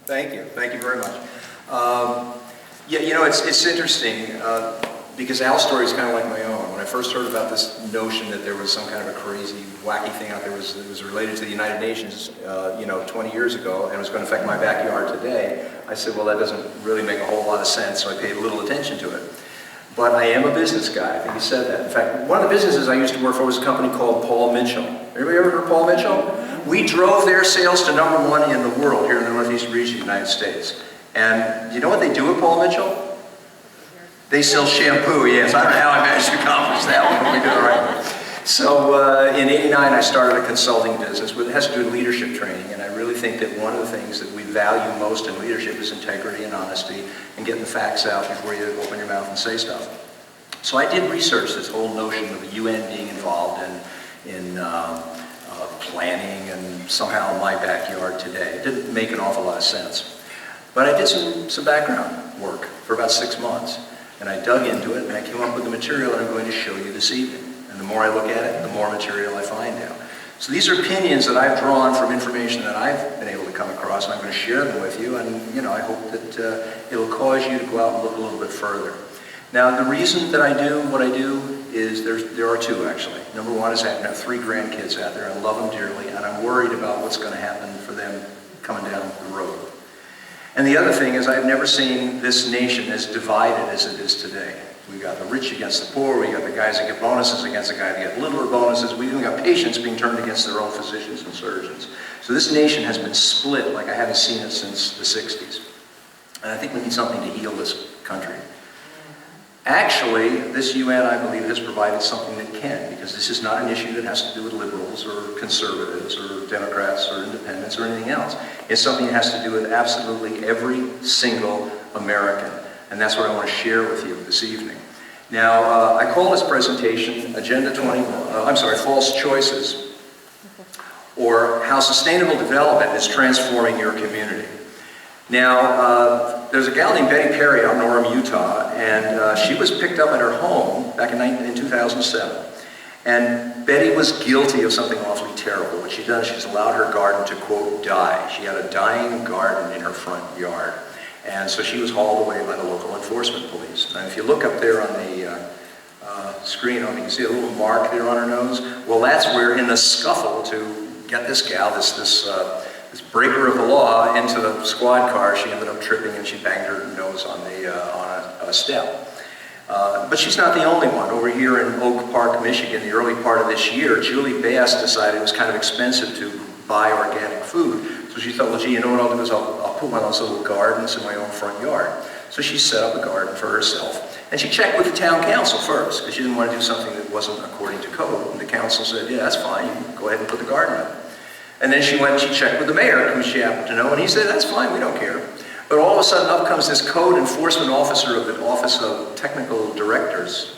Thank you. Thank you very much. Yeah, you know, it's interesting because Al's story is kind of like my own. When I first heard about this notion that there was some kind of a crazy, wacky thing out there that was related to the United Nations, 20 years ago, and was going to affect my backyard today, I said, well, that doesn't really make a whole lot of sense, so I paid little attention to it. But I am a business guy. I think you said that. In fact, one of the businesses I used to work for was a company called Paul Mitchell. Anybody ever heard of Paul Mitchell? We drove their sales to #1 in the world here in the Northeast region of the United States. And you know what they do at Paul Mitchell? They sell shampoo, yes. I don't know how I managed to accomplish that one, but we did all right. So in '89, I started a consulting business that has to do with leadership training. And I really think that one of the things that we value most in leadership is integrity and honesty and getting the facts out before you open your mouth and say stuff. So I did research this whole notion of the UN being involved in planning and somehow my backyard today. It didn't make an awful lot of sense. But I did some background work for about 6 months. And I dug into it and I came up with the material that I'm going to show you this evening. And the more I look at it, the more material I find out. So these are opinions that I've drawn from information that I've been able to come across, and I'm going to share them with you. And I hope that it'll cause you to go out and look a little bit further. Now, the reason that I do what I do is there are two, actually. Number one is I have 3 grandkids out there. I love them dearly, and I'm worried about what's going to happen for them coming down the road. And the other thing is I've never seen this nation as divided as it is today. We've got the rich against the poor, we got the guys that get bonuses against the guys that get littler bonuses, we've even got patients being turned against their own physicians and surgeons. So this nation has been split like I haven't seen it since the 60s. And I think we need something to heal this country. Actually, this UN, I believe, has provided something that can, because this is not an issue that has to do with liberals or conservatives or Democrats or independents or anything else. It's something that has to do with absolutely every single American. And that's what I want to share with you this evening. Now, I call this presentation False Choices, or How Sustainable Development is Transforming Your Community. Now, there's a gal named Betty Perry out in Orem, Utah, and she was picked up at her home back in 2007. And Betty was guilty of something awfully terrible. What she'd done is she's allowed her garden to, quote, die. She had a dying garden in her front yard. And so she was hauled away by the local enforcement police. And if you look up there on the screen, you can see a little mark there on her nose. Well, that's where, in the scuffle to get this gal, this breaker of the law, into the squad car, she ended up tripping and she banged her nose on a step. But she's not the only one. Over here in Oak Park, Michigan, the early part of this year, Julie Bass decided it was kind of expensive to buy organic food. So she thought, well, gee, you know what I'll do is I'll put one of those little gardens in my own front yard. So she set up a garden for herself. And she checked with the town council first, because she didn't want to do something that wasn't according to code. And the council said, yeah, that's fine, you can go ahead and put the garden up. And then she went and she checked with the mayor, who she happened to know, and he said, that's fine, we don't care. But all of a sudden up comes this code enforcement officer of the Office of Technical Directors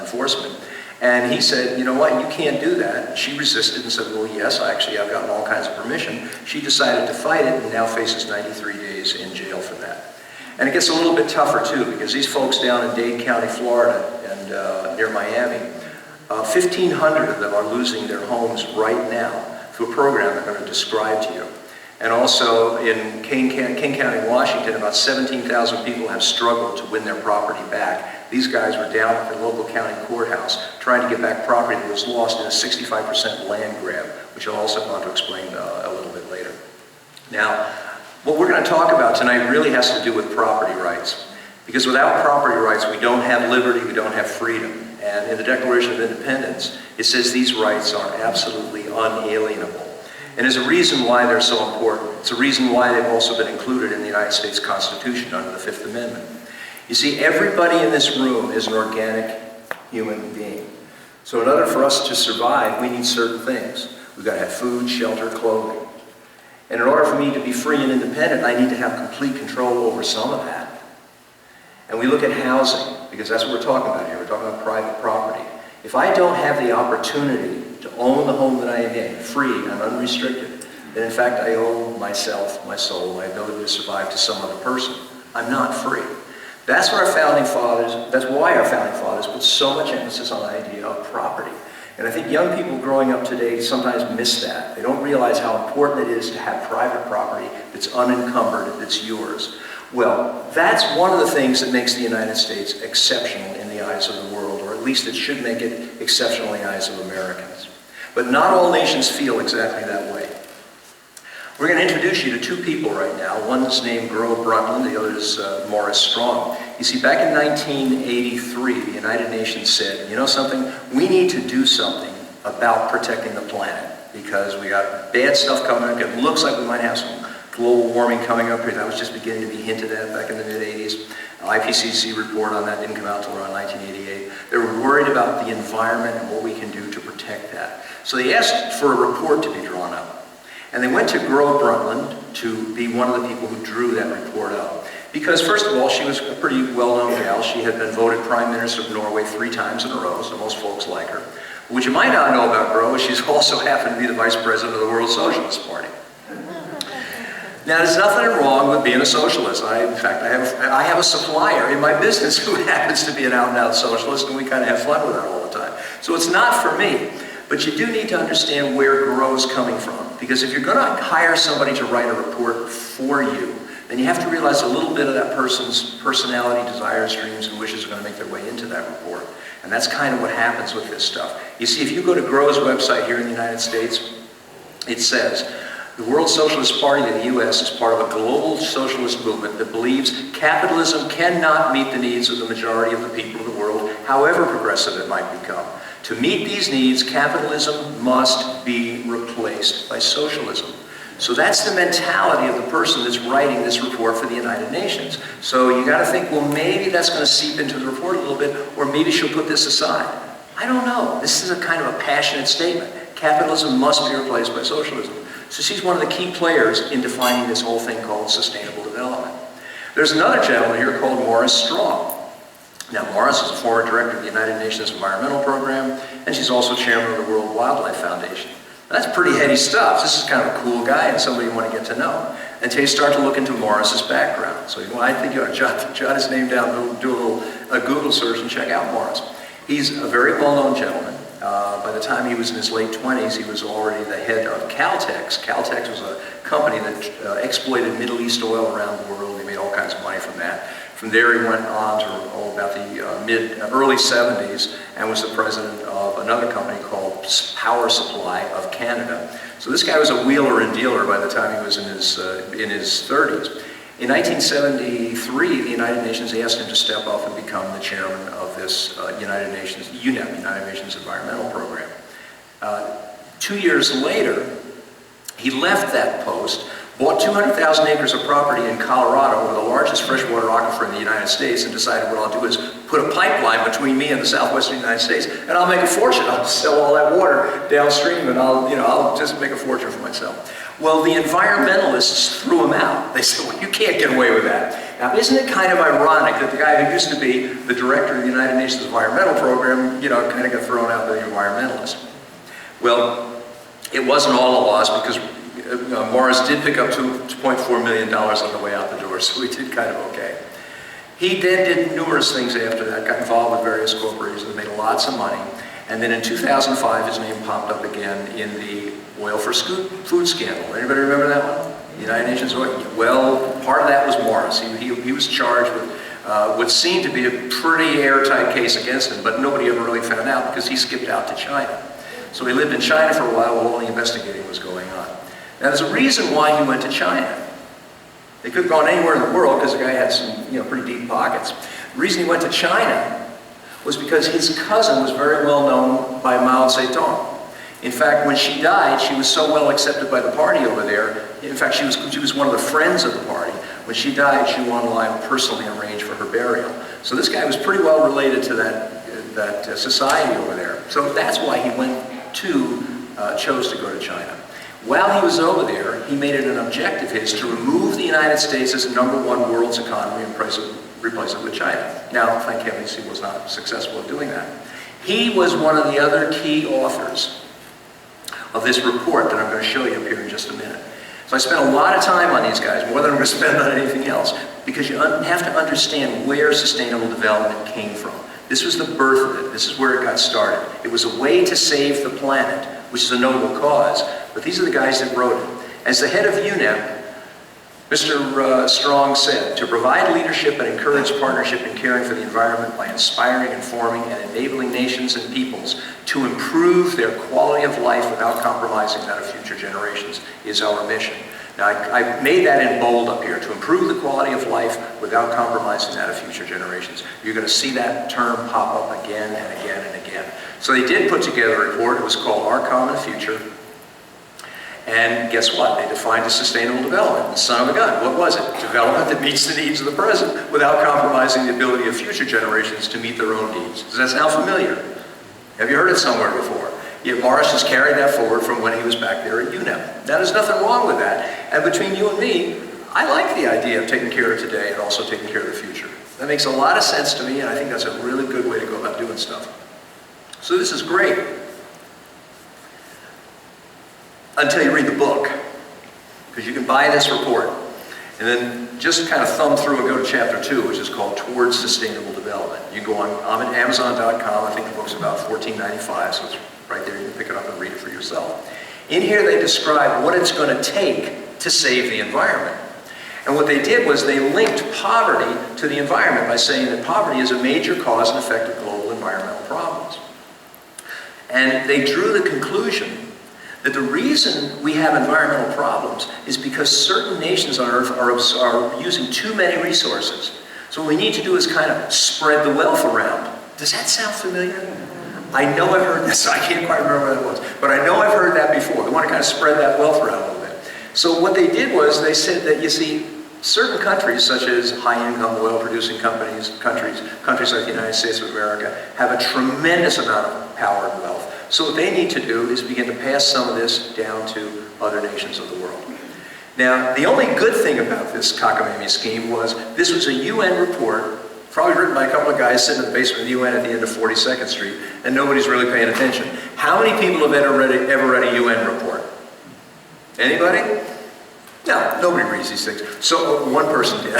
Enforcement. And he said, you know what, you can't do that. She resisted and said, well, yes, actually, I've gotten all kinds of permission. She decided to fight it and now faces 93 days in jail for that. And it gets a little bit tougher, too, because these folks down in Dade County, Florida, and near Miami, 1,500 of them are losing their homes right now through a program I'm going to describe to you. And also in King County, Washington, about 17,000 people have struggled to win their property back. These guys were down at the local county courthouse trying to get back property that was lost in a 65% land grab, which I'll also want to explain a little bit later. Now, what we're going to talk about tonight really has to do with property rights. Because without property rights, we don't have liberty, we don't have freedom. And in the Declaration of Independence, it says these rights are absolutely unalienable. And there's a reason why they're so important. It's a reason why they've also been included in the United States Constitution under the Fifth Amendment. You see, everybody in this room is an organic human being. So in order for us to survive, we need certain things. We've got to have food, shelter, clothing. And in order for me to be free and independent, I need to have complete control over some of that. And we look at housing, because that's what we're talking about here. We're talking about private property. If I don't have the opportunity to own the home that I am in, free and unrestricted, then in fact I owe myself, my soul, my ability to survive to some other person. I'm not free. That's why our founding fathers put so much emphasis on the idea of property. And I think young people growing up today sometimes miss that. They don't realize how important it is to have private property that's unencumbered, that's yours. Well, that's one of the things that makes the United States exceptional in the eyes of the world, or at least it should make it exceptional in the eyes of Americans. But not all nations feel exactly that way. We're going to introduce you to two people right now. One's named Gro Brundtland, the other is Morris Strong. You see, back in 1983, the United Nations said, you know something, we need to do something about protecting the planet because we got bad stuff coming up. It looks like we might have some global warming coming up here. That was just beginning to be hinted at back in the mid-80s. IPCC report on that didn't come out until around 1988. They were worried about the environment and what we can do to protect that. So they asked for a report to be drawn up. And they went to Gro Brundtland to be one of the people who drew that report up. Because first of all, she was a pretty well-known gal. She had been voted Prime Minister of Norway 3 times in a row, so most folks like her. What you might not know about Gro is she's also happened to be the Vice President of the World Socialist Party. Now, there's nothing wrong with being a socialist. In fact, I have a supplier in my business who happens to be an out-and-out socialist, and we kind of have fun with that all the time. So it's not for me. But you do need to understand where Gro's coming from. Because if you're going to hire somebody to write a report for you, then you have to realize a little bit of that person's personality, desires, dreams, and wishes are going to make their way into that report. And that's kind of what happens with this stuff. You see, if you go to Gro's website here in the United States, it says, the World Socialist Party of the U.S. is part of a global socialist movement that believes capitalism cannot meet the needs of the majority of the people of the world, however progressive it might become. To meet these needs, capitalism must be replaced by socialism. So that's the mentality of the person that's writing this report for the United Nations. So you got to think, well, maybe that's going to seep into the report a little bit, or maybe she'll put this aside. I don't know. This is a kind of a passionate statement. Capitalism must be replaced by socialism. So she's one of the key players in defining this whole thing called sustainable development. There's another gentleman here called Morris Strong. Now, Morris is a former director of the United Nations Environmental Program, and she's also chairman of the World Wildlife Foundation. Now, that's pretty heady stuff. This is kind of a cool guy and somebody you want to get to know until you start to look into Morris's background. So I think you ought to jot his name down, do a Google search and check out Morris. He's a very well-known gentleman. By the time he was in his late 20s, he was already the head of Caltex. Caltex was a company that exploited Middle East oil around the world. He made all kinds of money from that. From there, he went on to about the early 70s and was the president of another company called Power Supply of Canada. So this guy was a wheeler and dealer by the time he was in his 30s. In 1973, the United Nations asked him to step up and become the chairman of this United Nations, UNEP, United Nations Environmental Program. 2 years later, he left that post, bought 200,000 acres of property in Colorado, over the largest freshwater aquifer in the United States, and decided what I'll do is put a pipeline between me and the southwestern United States, and I'll make a fortune. I'll sell all that water downstream, and I'll just make a fortune for myself. Well, the environmentalists threw him out. They said, well, you can't get away with that. Now, isn't it kind of ironic that the guy who used to be the director of the United Nations Environmental Program, kind of got thrown out by the environmentalists? Well, it wasn't all a loss because Morris did pick up $2.4 million on the way out the door, so he did kind of okay. He then did numerous things after that, got involved with various corporations, made lots of money, and then in 2005 his name popped up again in the oil for food scandal. Anybody remember that one? The United Nations oil? Well, part of that was Morris. He was charged with what seemed to be a pretty airtight case against him, but nobody ever really found out because he skipped out to China. So he lived in China for a while while all the investigating was going on. Now, there's a reason why he went to China. They could have gone anywhere in the world because the guy had some, pretty deep pockets. The reason he went to China was because his cousin was very well known by Mao Zedong. In fact, when she died, she was so well accepted by the party over there. In fact, she was one of the friends of the party. When she died, she wanted to personally arrange for her burial. So this guy was pretty well related to that society over there. So that's why he chose to go to China. While he was over there, he made it an objective of his to remove the United States as the #1 world's economy and replace it with China. Now, thank heavens, he was not successful at doing that. He was one of the other key authors of this report that I'm going to show you up here in just a minute. So I spent a lot of time on these guys, more than I'm going to spend on anything else, because you have to understand where sustainable development came from. This was the birth of it. This is where it got started. It was a way to save the planet, which is a noble cause. But these are the guys that wrote it. As the head of UNEP, Mr. Strong said, to provide leadership and encourage partnership in caring for the environment by inspiring, informing, and enabling nations and peoples to improve their quality of life without compromising that of future generations is our mission. Now, I made that in bold up here, to improve the quality of life without compromising that of future generations. You're going to see that term pop up again and again and again. So they did put together a report. It was called Our Common Future. And guess what? They defined a sustainable development. Son of a gun, what was it? Development that meets the needs of the present without compromising the ability of future generations to meet their own needs. Does that sound familiar? Have you heard it somewhere before? Yet Morris has carried that forward from when he was back there at UNEP. Now, there's nothing wrong with that. And between you and me, I like the idea of taking care of today and also taking care of the future. That makes a lot of sense to me, and I think that's a really good way to go about doing stuff. So this is great. Until you read the book, because you can buy this report and then just kind of thumb through and go to chapter 2, which is called Towards Sustainable Development. You go on Amazon.com. I think the book's about $14.95, so it's right there. You can pick it up and read it for yourself. In here they describe what it's going to take to save the environment. And what they did was they linked poverty to the environment by saying that poverty is a major cause and effect of global environmental problems. And they drew the conclusion that the reason we have environmental problems is because certain nations on Earth are using too many resources. So what we need to do is kind of spread the wealth around. Does that sound familiar? I know I've heard this. I can't quite remember what it was. But I know I've heard that before. They want to kind of spread that wealth around a little bit. So what they did was they said that, you see, certain countries, such as high-income oil-producing countries like the United States of America, have a tremendous amount of power and wealth. So what they need to do is begin to pass some of this down to other nations of the world. Now, the only good thing about this cockamamie scheme was this was a UN report, probably written by a couple of guys sitting in the basement of the UN at the end of 42nd Street, and nobody's really paying attention. How many people have ever read a UN report? Anybody? No, nobody reads these things. So one person did.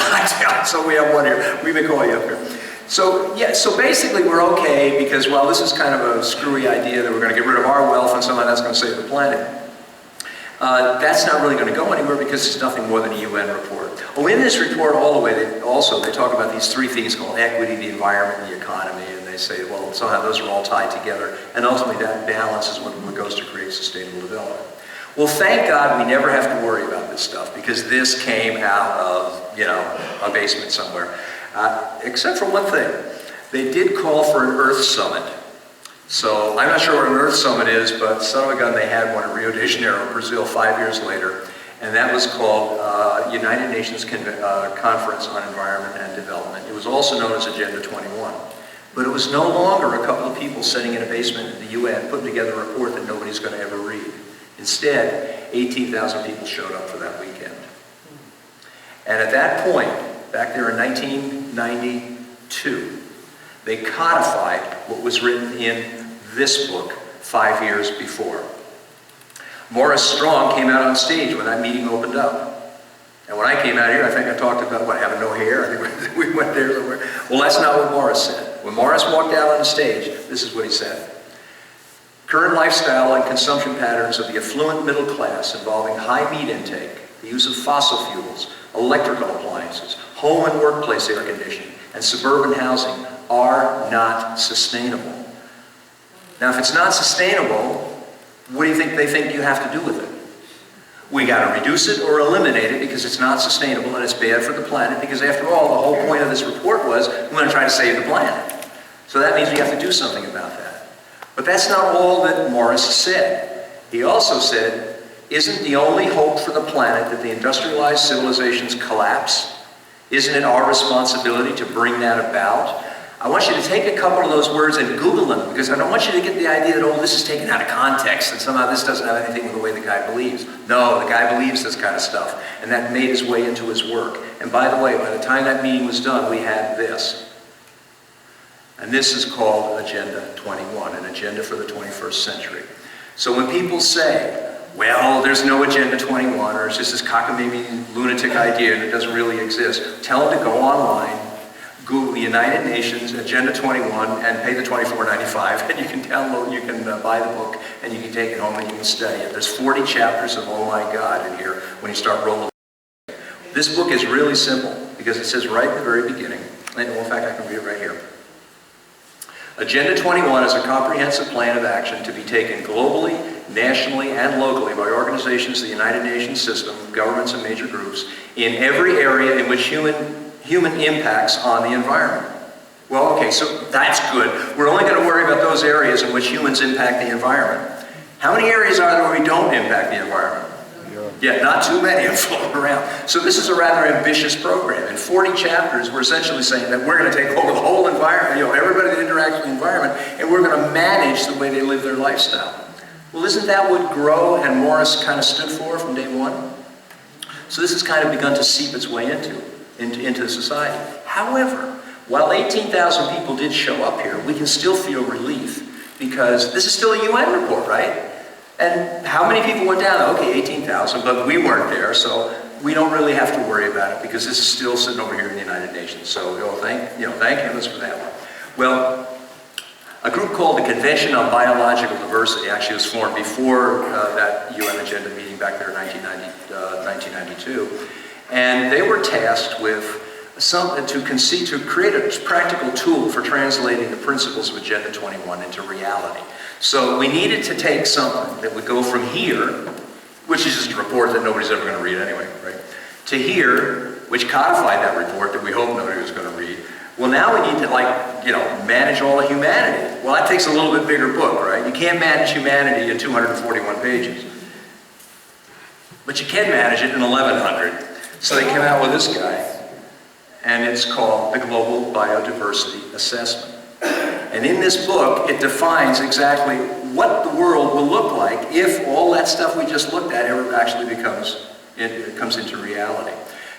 So we have one here. We've been calling you up here. So yeah, so basically we're okay because, well, this is kind of a screwy idea that we're going to get rid of our wealth and somehow that's going to save the planet. That's not really going to go anywhere because it's nothing more than a UN report. Oh, in this report all the way, they talk about these three things called equity, the environment, and the economy, and they say, well, somehow those are all tied together, and ultimately that balance is what goes to create sustainable development. Well, thank God we never have to worry about this stuff because this came out of, a basement somewhere. Except for one thing. They did call for an Earth Summit. So I'm not sure what an Earth Summit is, but son of a gun, they had one in Rio de Janeiro, Brazil, 5 years later. And that was called United Nations Conference on Environment and Development. It was also known as Agenda 21. But it was no longer a couple of people sitting in a basement in the UN putting together a report that nobody's going to ever read. Instead, 18,000 people showed up for that weekend. And at that point, back there in 1992, they codified what was written in this book 5 years before. Morris Strong came out on stage when that meeting opened up. And when I came out here, I think I talked about, having no hair? I think we went there somewhere. Well, that's not what Morris said. When Morris walked out on the stage, this is what he said. Current lifestyle and consumption patterns of the affluent middle class involving high meat intake, the use of fossil fuels, electrical appliances, home and workplace air conditioning, and suburban housing are not sustainable. Now, if it's not sustainable, what do you think they think you have to do with it? We got to reduce it or eliminate it because it's not sustainable and it's bad for the planet because after all, the whole point of this report was we're going to try to save the planet. So that means we have to do something about that. But that's not all that Morris said. He also said, isn't the only hope for the planet that the industrialized civilizations collapse? Isn't it our responsibility to bring that about? I want you to take a couple of those words and Google them, because I don't want you to get the idea that, this is taken out of context and somehow this doesn't have anything with the way the guy believes. No, the guy believes this kind of stuff, and that made his way into his work. And by the way, by the time that meeting was done, we had this. And this is called Agenda 21, an agenda for the 21st century. So when people say, well, there's no Agenda 21, or it's just this cockamamie lunatic idea and it doesn't really exist, tell them to go online, Google the United Nations Agenda 21 and pay the $24.95, and you can download, you can buy the book, and you can take it home and you can study it. There's 40 chapters of oh my God in here when you start rolling. This book is really simple because it says right at the very beginning, and in fact I can read it right here. Agenda 21 is a comprehensive plan of action to be taken globally, nationally, and locally by organizations, the United Nations system, governments, and major groups in every area in which human impacts on the environment. Well, okay, so that's good. We're only going to worry about those areas in which humans impact the environment. How many areas are there where we don't impact the environment? Yeah, not too many are floating around. So this is a rather ambitious program. In 40 chapters, we're essentially saying that we're going to take over the whole environment, everybody that interacts with the environment, and we're going to manage the way they live their lifestyle. Well, isn't that what GROW and Morris kind of stood for from day one? So this has kind of begun to seep its way into society. However, while 18,000 people did show up here, we can still feel relief because this is still a UN report, right? And how many people went down? Okay, 18,000, but we weren't there, so we don't really have to worry about it because this is still sitting over here in the United Nations. So thank heavens for that one. Well, a group called the Convention on Biological Diversity actually was formed before that UN agenda meeting back there in 1992. And they were tasked with to create a practical tool for translating the principles of Agenda 21 into reality. So we needed to take something that would go from here, which is just a report that nobody's ever going to read anyway, right, to here, which codified that report that we hope nobody was going to read. Well, now we need to, manage all of humanity. Well, that takes a little bit bigger book, right? You can't manage humanity in 241 pages. But you can manage it in 1,100. So they came out with this guy, and it's called the Global Biodiversity Assessment. And in this book, it defines exactly what the world will look like if all that stuff we just looked at ever actually comes into reality.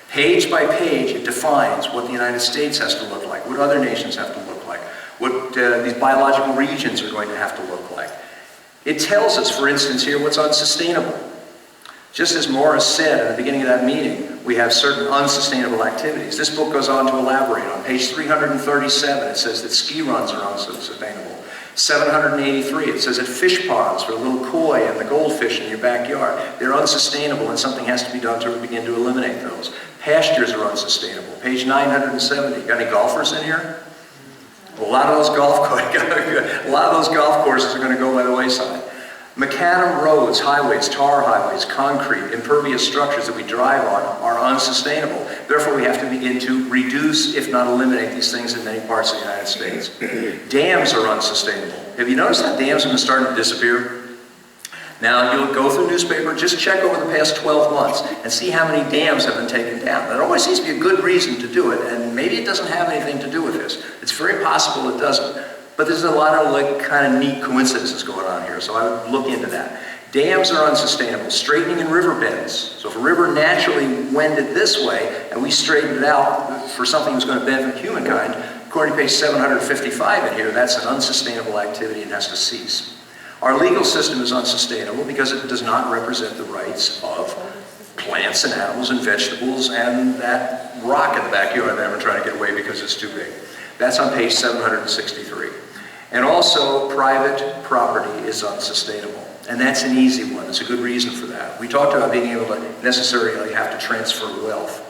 Page by page, it defines what the United States has to look like, what other nations have to look like, what these biological regions are going to have to look like. It tells us, for instance, here what's unsustainable. Just as Morris said at the beginning of that meeting, we have certain unsustainable activities. This book goes on to elaborate. On page 337, it says that ski runs are unsustainable. 783, it says that fish ponds for the little koi and the goldfish in your backyard, they're unsustainable and something has to be done to begin to eliminate those. Pastures are unsustainable. Page 970, got any golfers in here? A lot of those golf courses are going to go by the wayside. Macadam roads, highways, tar highways, concrete, impervious structures that we drive on are unsustainable. Therefore, we have to begin to reduce, if not eliminate, these things in many parts of the United States. Dams are unsustainable. Have you noticed how dams have been starting to disappear? Now, you'll go through the newspaper, just check over the past 12 months and see how many dams have been taken down. There always seems to be a good reason to do it, and maybe it doesn't have anything to do with this. It's very possible it doesn't. But there's a lot of kind of neat coincidences going on here, so I would look into that. Dams are unsustainable. Straightening in riverbeds. So if a river naturally wended this way, and we straightened it out for something that's going to benefit humankind, according to page 755 in here, that's an unsustainable activity and has to cease. Our legal system is unsustainable because it does not represent the rights of plants and animals and vegetables and that rock in the backyard that I'm trying to get away because it's too big. That's on page 763. And also, private property is unsustainable. And that's an easy one. It's a good reason for that. We talked about being able to necessarily have to transfer wealth.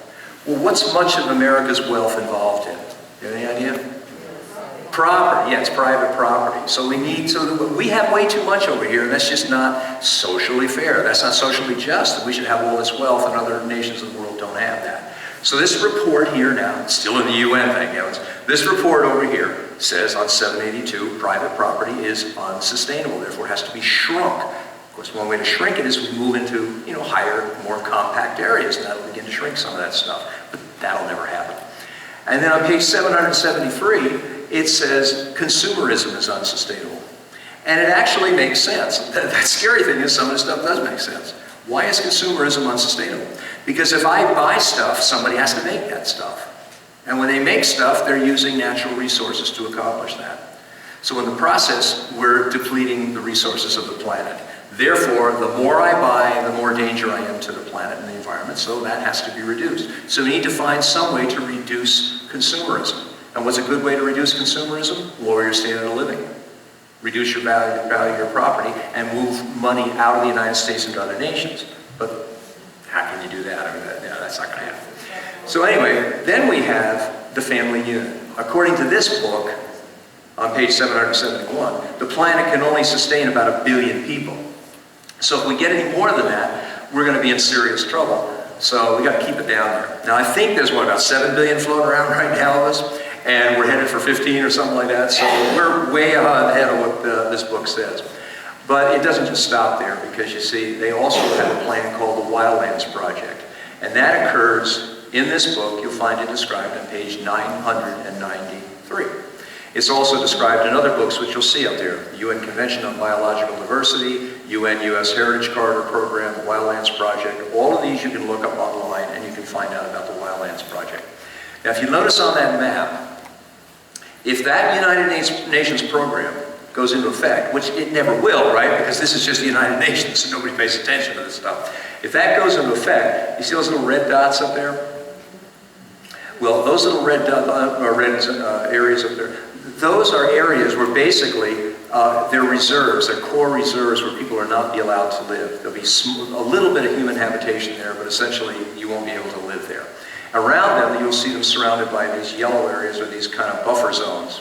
Well, what's much of America's wealth involved in? You have any idea? Property. Yeah, it's private property. So we have way too much over here, and that's just not socially fair. That's not socially just that we should have all this wealth and other nations of the world don't have that. So this report here now, still in the UN, thank heavens, this report over here says on 782, private property is unsustainable, therefore it has to be shrunk. Of course, one way to shrink it is we move into, higher, more compact areas, and that'll begin to shrink some of that stuff. But that'll never happen. And then on page 773, it says consumerism is unsustainable. And it actually makes sense. That scary thing is some of this stuff does make sense. Why is consumerism unsustainable? Because if I buy stuff, somebody has to make that stuff. And when they make stuff, they're using natural resources to accomplish that. So in the process, we're depleting the resources of the planet. Therefore, the more I buy, the more danger I am to the planet and the environment, so that has to be reduced. So we need to find some way to reduce consumerism. And what's a good way to reduce consumerism? Lower your standard of living. Reduce your value of your property and move money out of the United States into other nations. But how can you do that? I mean, that's not going to happen. So anyway, then we have the family unit. According to this book, on page 771, the planet can only sustain about 1 billion people. So if we get any more than that, we're going to be in serious trouble. So we got to keep it down there. Now I think there's what, about 7 billion floating around right now of us, and we're headed for 15 or something like that. So we're way ahead of what this book says. But it doesn't just stop there, because you see, they also have a plan called the Wildlands Project. And that occurs in this book. You'll find it described on page 993. It's also described in other books, which you'll see up there. The UN Convention on Biological Diversity, UN-US Heritage Corridor Program, Wildlands Project. All of these you can look up online, and you can find out about the Wildlands Project. Now, if you notice on that map, if that United Nations program goes into effect, which it never will, right? Because this is just the United Nations, so nobody pays attention to this stuff. If that goes into effect, you see those little red dots up there? Well, those little red areas up there, those are areas where basically they're reserves, they're core reserves where people are not be allowed to live. There'll be a little bit of human habitation there, but essentially you won't be able to live there. Around them, you'll see them surrounded by these yellow areas or these kind of buffer zones.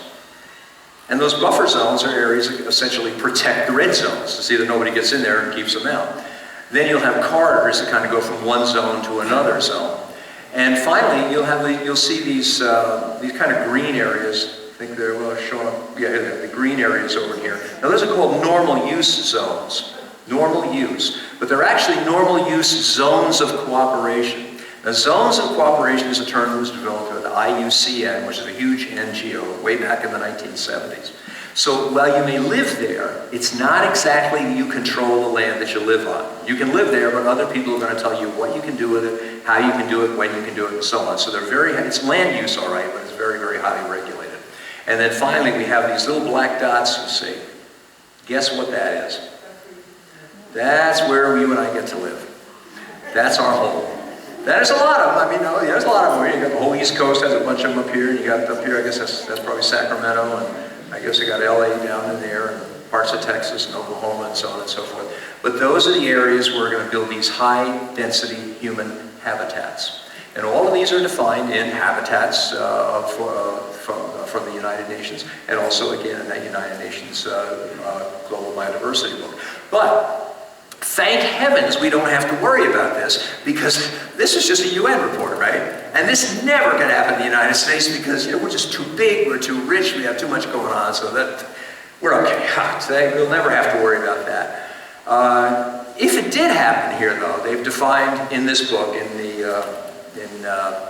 And those buffer zones are areas that essentially protect the red zones to see that nobody gets in there and keeps them out. Then you'll have corridors that kind of go from one zone to another zone. And finally, you'll see these kind of green areas. I think they're showing up, yeah, the green areas over here. Now those are called normal use zones. Normal use. But they're actually normal use zones of cooperation. Now, zones of cooperation is a term that was developed by the IUCN, which is a huge NGO, way back in the 1970s. So while you may live there, it's not exactly you control the land that you live on. You can live there, but other people are going to tell you what you can do with it, how you can do it, when you can do it, and so on. So it's land use, all right, but it's very, very highly regulated. And then finally, we have these little black dots, you see. Guess what that is? That's where you and I get to live. That's our home. There's a lot of them. I mean, there's a lot of them. You got the whole East Coast has a bunch of them up here, and you got up here, I guess that's probably Sacramento, and I guess you got LA down in there, and parts of Texas and Oklahoma, and so on and so forth. But those are the areas where we're going to build these high-density human habitats. And all of these are defined in habitats from the United Nations, and also, again, in that United Nations Global Biodiversity Book. But thank heavens we don't have to worry about this, because this is just a UN report, right? And this never could happen in the United States because we're just too big, we're too rich, we have too much going on, so that we're okay. We'll never have to worry about that. If it did happen here, though, they've defined in this book, in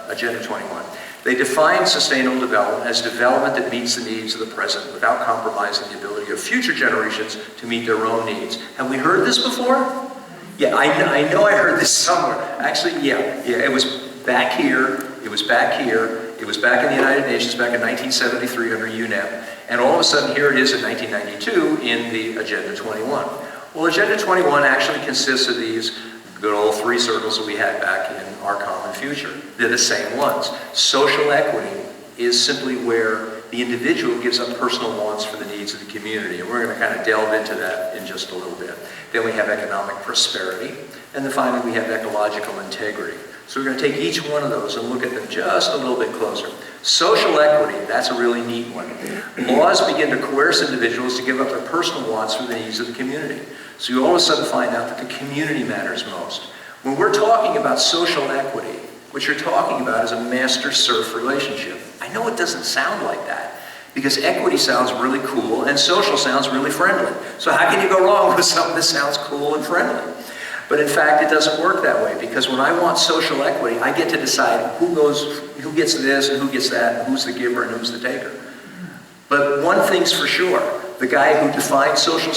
Agenda 21, they define sustainable development as development that meets the needs of the present without compromising the ability of future generations to meet their own needs. Have we heard this before? Yeah, I know I heard this somewhere. Actually, yeah, it was back here, it was back here, it was back in the United Nations back in 1973 under UNEP, and all of a sudden here it is in 1992 in the Agenda 21. Well, Agenda 21 actually consists of these good old three circles that we had back in Our Common Future. They're the same ones. Social equity is simply where the individual gives up personal wants for the needs of the community. And we're going to kind of delve into that in just a little bit. Then we have economic prosperity. And then finally we have ecological integrity. So we're going to take each one of those and look at them just a little bit closer. Social equity, that's a really neat one. Laws begin to coerce individuals to give up their personal wants for the needs of the community. So you all of a sudden find out that the community matters most. When we're talking about social equity, what you're talking about is a master-serf relationship. I know it doesn't sound like that, because equity sounds really cool and social sounds really friendly. So how can you go wrong with something that sounds cool and friendly? But in fact, it doesn't work that way, because when I want social equity, I get to decide who gets this and who gets that, and who's the giver and who's the taker. But one thing's for sure, the guy who defines social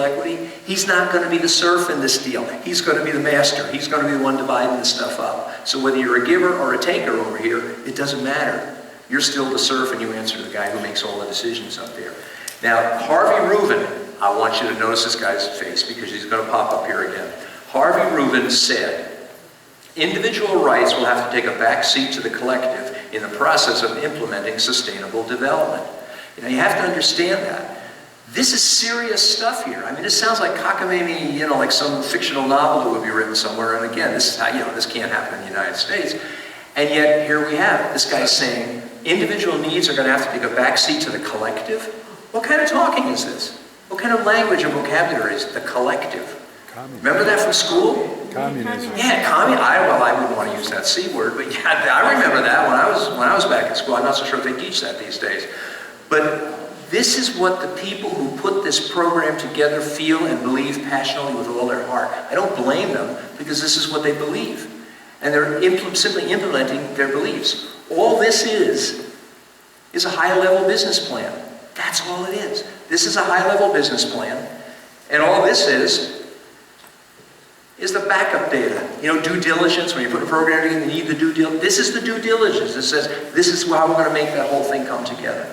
equity, he's not going to be the serf in this deal. He's going to be the master. He's going to be the one dividing this stuff up. So whether you're a giver or a taker over here, it doesn't matter. You're still the serf, and you answer to the guy who makes all the decisions up there. Now, Harvey Rubin, I want you to notice this guy's face because he's going to pop up here again. Harvey Rubin said, Individual rights will have to take a back seat to the collective in the process of implementing sustainable development. You know, you have to understand that. This is serious stuff here. I mean, this sounds like cockamamie, you know, like some fictional novel that would be written somewhere. And again, this is how, you know, this can't happen in the United States. And yet, here we have it. This guy's saying individual needs are going to have to take a back seat to the collective. What kind of talking is this? What kind of language and vocabulary is the collective? Communism. Remember that from school? Communism. Yeah, well, I wouldn't want to use that C word, but yeah, I remember that when I was back in school. I'm not so sure if they teach that these days. But this is what the people who put this program together feel and believe passionately with all their heart. I don't blame them, because this is what they believe. And they're simply implementing their beliefs. All this is a high-level business plan. That's all it is. This is a high-level business plan. And all this is the backup data. You know, due diligence, when you put a program together, you need the due diligence. This is the due diligence that says, this is how we're going to make that whole thing come together.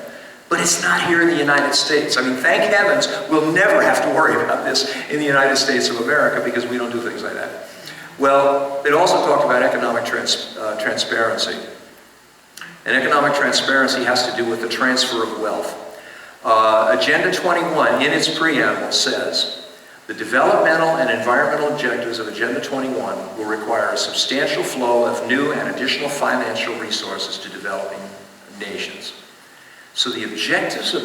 But it's not here in the United States. I mean, thank heavens, we'll never have to worry about this in the United States of America, because we don't do things like that. Well, it also talked about economic transparency. And economic transparency has to do with the transfer of wealth. Agenda 21, in its preamble, says, the developmental and environmental objectives of Agenda 21 will require a substantial flow of new and additional financial resources to developing nations. So the objectives of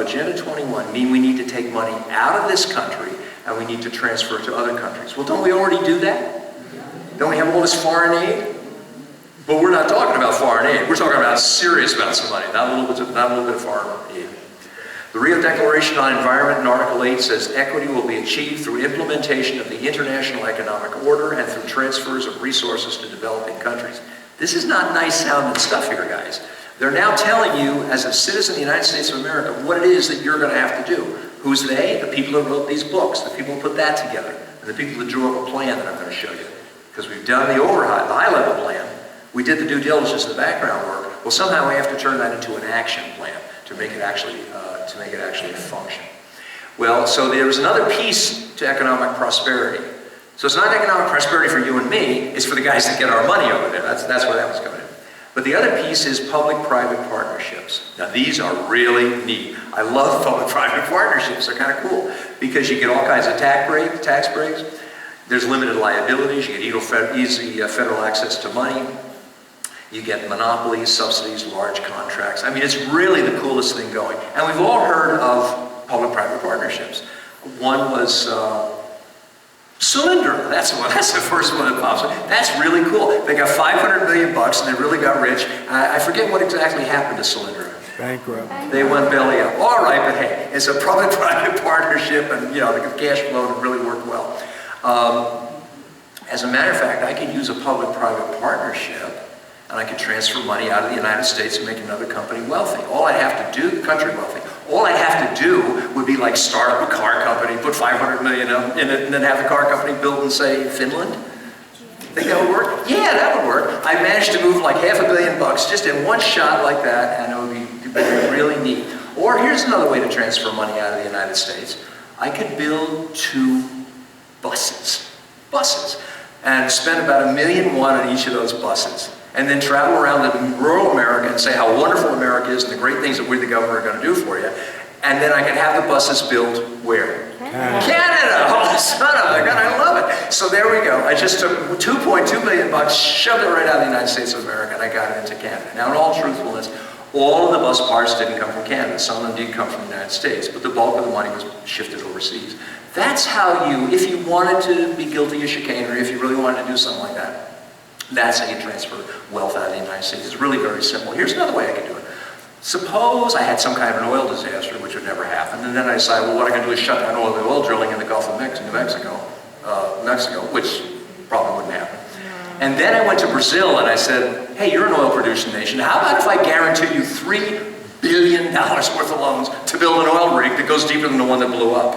Agenda 21 mean we need to take money out of this country and we need to transfer it to other countries. Well, don't we already do that? Don't we have all this foreign aid? But we're not talking about foreign aid. We're talking about serious amounts of money, not a little bit of foreign aid. The Rio Declaration on Environment in Article 8 says equity will be achieved through implementation of the international economic order and through transfers of resources to developing countries. This is not nice sounding stuff here, guys. They're now telling you, as a citizen of the United States of America, what it is that you're going to have to do. Who's they? The people who wrote these books, the people who put that together, and the people who drew up a plan that I'm going to show you. Because we've done the high-level plan. We did the due diligence and the background work. Well, somehow we have to turn that into an action plan to make it actually function. Well, so there's another piece to economic prosperity. So it's not economic prosperity for you and me, it's for the guys that get our money over there. That's where that was coming in. But the other piece is public-private partnerships. Now these are really neat. I love public-private partnerships. They're kind of cool because you get all kinds of tax breaks. There's limited liabilities. You get easy federal access to money. You get monopolies, subsidies, large contracts. I mean, it's really the coolest thing going. And we've all heard of public-private partnerships. One was Solyndra. That's the first one that pops up. That's really cool. They got $500 million bucks and they really got rich. I forget what exactly happened to Solyndra. Bankrupt. They went belly up. All right, but hey, it's a public-private partnership, and you know the cash flow really worked well. As a matter of fact, I could use a public-private partnership, and I could transfer money out of the United States and make another company wealthy. All I'd have to do, the country wealthy. All I'd have to do would be like start up a car company, put $500 million in it, and then have the car company built in, say, Finland. Think that would work? Yeah, that would work. I managed to move like $500 million just in one shot like that, and it would be really neat. Or here's another way to transfer money out of the United States. I could build 2 buses, and spend about $1.1 million on each of those buses. And then travel around rural America and say how wonderful America is and the great things that we, the government, are going to do for you. And then I can have the buses built where? Canada! Oh, son of a gun, I love it. So there we go. I just took $2.2 million, shoved it right out of the United States of America, and I got it into Canada. Now, in all truthfulness, all of the bus parts didn't come from Canada. Some of them did come from the United States, but the bulk of the money was shifted overseas. That's how you, if you wanted to be guilty of chicanery, if you really wanted to do something like that, that's how you transfer wealth out of the United States. It's really very simple. Here's another way I could do it. Suppose I had some kind of an oil disaster, which would never happen, and then I decide, well, what I'm going to do is shut down all the oil drilling in the Gulf of Mexico, which probably wouldn't happen. And then I went to Brazil and I said, hey, you're an oil-producing nation. How about if I guarantee you $3 billion worth of loans to build an oil rig that goes deeper than the one that blew up?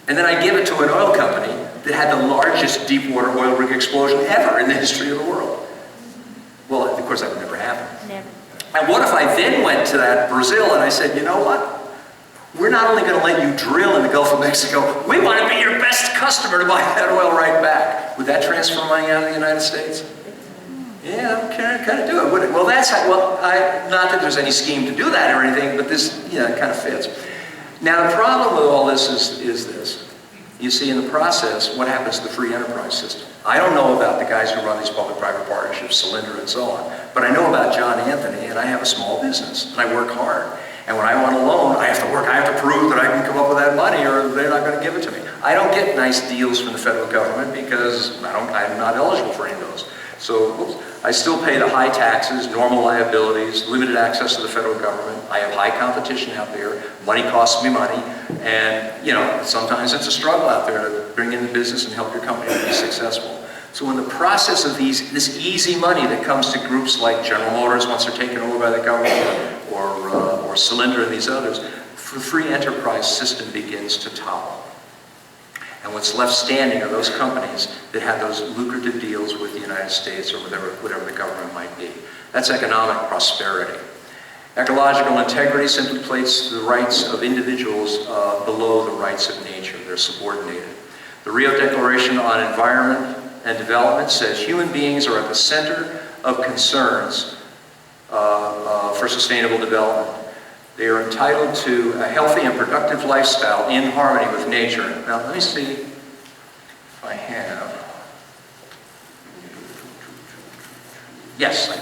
And then I give it to an oil company that had the largest deep-water oil rig explosion ever in the history of the world. Well, of course, that would never happen. Never. And what if I then went to that Brazil and I said, you know what? we're not only going to let you drill in the Gulf of Mexico, we want to be your best customer to buy that oil right back. Would that transfer money out of the United States? Yeah, kind of do it, would it? Well, that's how, not that there's any scheme to do that or anything, but this, it kind of fits. Now, the problem with all this is this. You see, in the process, what happens to the free enterprise system? I don't know about the guys who run these public-private partnerships, Solyndra and so on, but I know about John Anthony, and I have a small business, and I work hard. And when I want a loan, I have to work, I have to prove that I can come up with that money or they're not going to give it to me. I don't get nice deals from the federal government because I'm not eligible for any of those. So I still pay the high taxes, normal liabilities, limited access to the federal government. I have high competition out there. Money costs me money. And, sometimes it's a struggle out there to bring in the business and help your company to be successful. So in the process of this easy money that comes to groups like General Motors once they're taken over by the government, or Solyndra and these others, the free enterprise system begins to topple. And what's left standing are those companies that had those lucrative deals with the United States or whatever the government might be. That's economic prosperity. Ecological integrity simply places the rights of individuals below the rights of nature. They're subordinated. The Rio Declaration on Environment and Development says human beings are at the center of concerns for sustainable development. They are entitled to a healthy and productive lifestyle in harmony with nature. Now, let me see if I have. Yes, I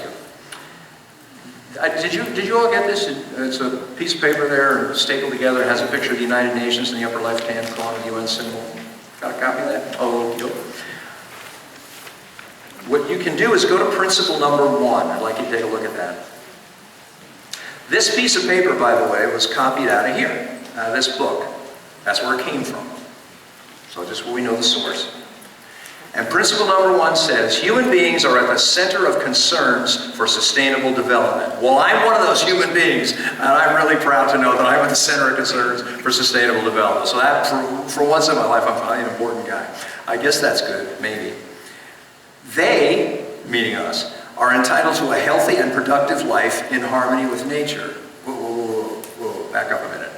do. Did you all get this? It's a piece of paper there stapled together. It has a picture of the United Nations in the upper left-hand corner, the UN symbol. Got a copy of that? Oh, okay. What you can do is go to principle number 1. I'd like you to take a look at that. This piece of paper, by the way, was copied out of here, out of this book. That's where it came from. So just where we know the source. And principle number 1 says, human beings are at the center of concerns for sustainable development. Well, I'm one of those human beings, and I'm really proud to know that I'm at the center of concerns for sustainable development. So that, for once in my life, I'm probably an important guy. I guess that's good, maybe. They, meaning us, are entitled to a healthy and productive life in harmony with nature. Whoa, back up a minute.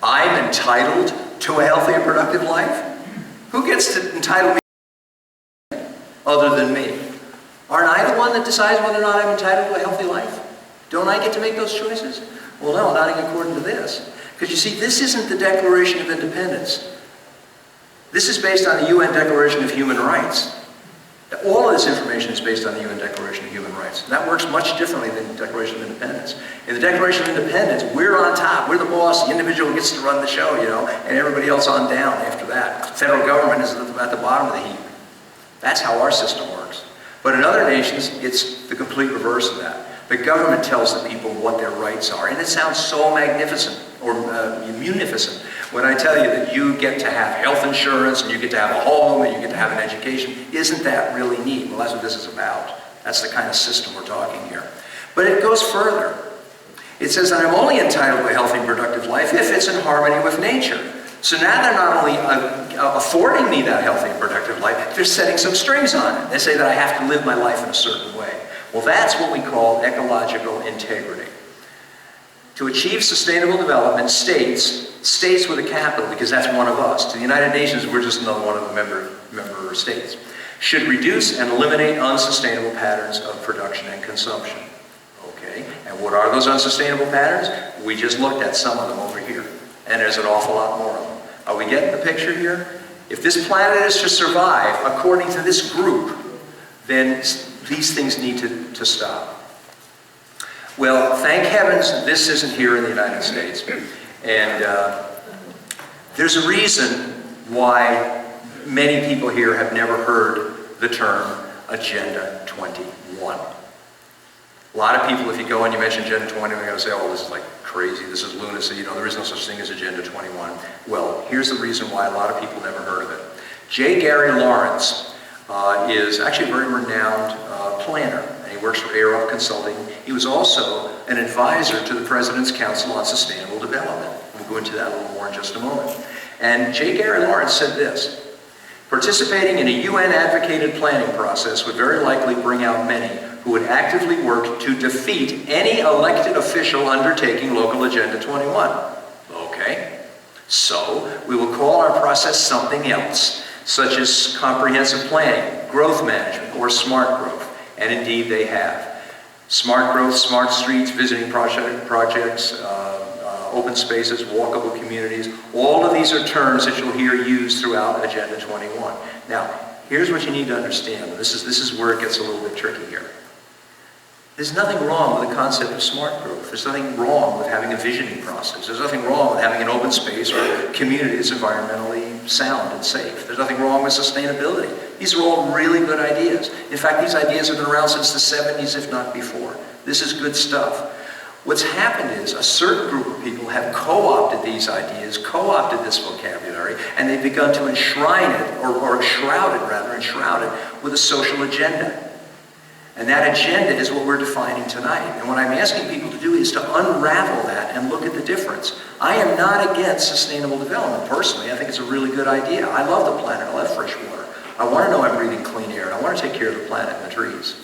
I'm entitled to a healthy and productive life? Who gets to entitle me other than me? Aren't I the one that decides whether or not I'm entitled to a healthy life? Don't I get to make those choices? Well, no, not according to this. Because you see, this isn't the Declaration of Independence. This is based on the UN Declaration of Human Rights. All of this information is based on the UN Declaration of Human Rights. And that works much differently than the Declaration of Independence. In the Declaration of Independence, we're on top. We're the boss. The individual gets to run the show, and everybody else on down after that. Federal government is at the bottom of the heap. That's how our system works. But in other nations, it's the complete reverse of that. The government tells the people what their rights are. And it sounds so magnificent or munificent when I tell you that you get to have health insurance and you get to have a home and you get to have an education. Isn't that really neat? Well, that's what this is about. That's the kind of system we're talking here. But it goes further. It says that I'm only entitled to a healthy and productive life if it's in harmony with nature. So now they're not only affording me that healthy and productive life, they're setting some strings on it. They say that I have to live my life in a certain way. Well, that's what we call ecological integrity. To achieve sustainable development, states with a capital, because that's one of us. To the United Nations, we're just another one of the member states, should reduce and eliminate unsustainable patterns of production and consumption. Okay, and what are those unsustainable patterns? We just looked at some of them over here, and there's an awful lot more of them. Are we getting the picture here? If this planet is to survive, according to this group, then these things need to stop. Well, thank heavens this isn't here in the United States. And there's a reason why many people here have never heard the term Agenda 21. A lot of people, if you go and you mention Agenda 20, they're going to say, oh, this is like crazy, this is lunacy, there is no such thing as Agenda 21. Well, here's the reason why a lot of people never heard of it. J. Gary Lawrence is actually a very renowned planner, and he works for Arup Consulting. He was also an advisor to the President's Council on Sustainable Development. We'll go into that a little more in just a moment. And J. Gary Lawrence said this: participating in a UN-advocated planning process would very likely bring out many who would actively work to defeat any elected official undertaking local Agenda 21. Okay. So we will call our process something else, such as comprehensive planning, growth management, or smart growth. And indeed they have. Smart growth, smart streets, visiting projects, open spaces, walkable communities. All of these are terms that you'll hear used throughout Agenda 21. Now, here's what you need to understand. This is where it gets a little bit tricky here. There's nothing wrong with the concept of smart growth. There's nothing wrong with having a visioning process. There's nothing wrong with having an open space or a community that's environmentally sound and safe. There's nothing wrong with sustainability. These are all really good ideas. In fact, these ideas have been around since the 70s, if not before. This is good stuff. What's happened is a certain group of people have co-opted these ideas, co-opted this vocabulary, and they've begun to enshrine it, or enshroud it with a social agenda. And that agenda is what we're defining tonight. And what I'm asking people to do is to unravel that and look at the difference. I am not against sustainable development. Personally, I think it's a really good idea. I love the planet. I love fresh water. I want to know I'm breathing clean air, and I want to take care of the planet and the trees.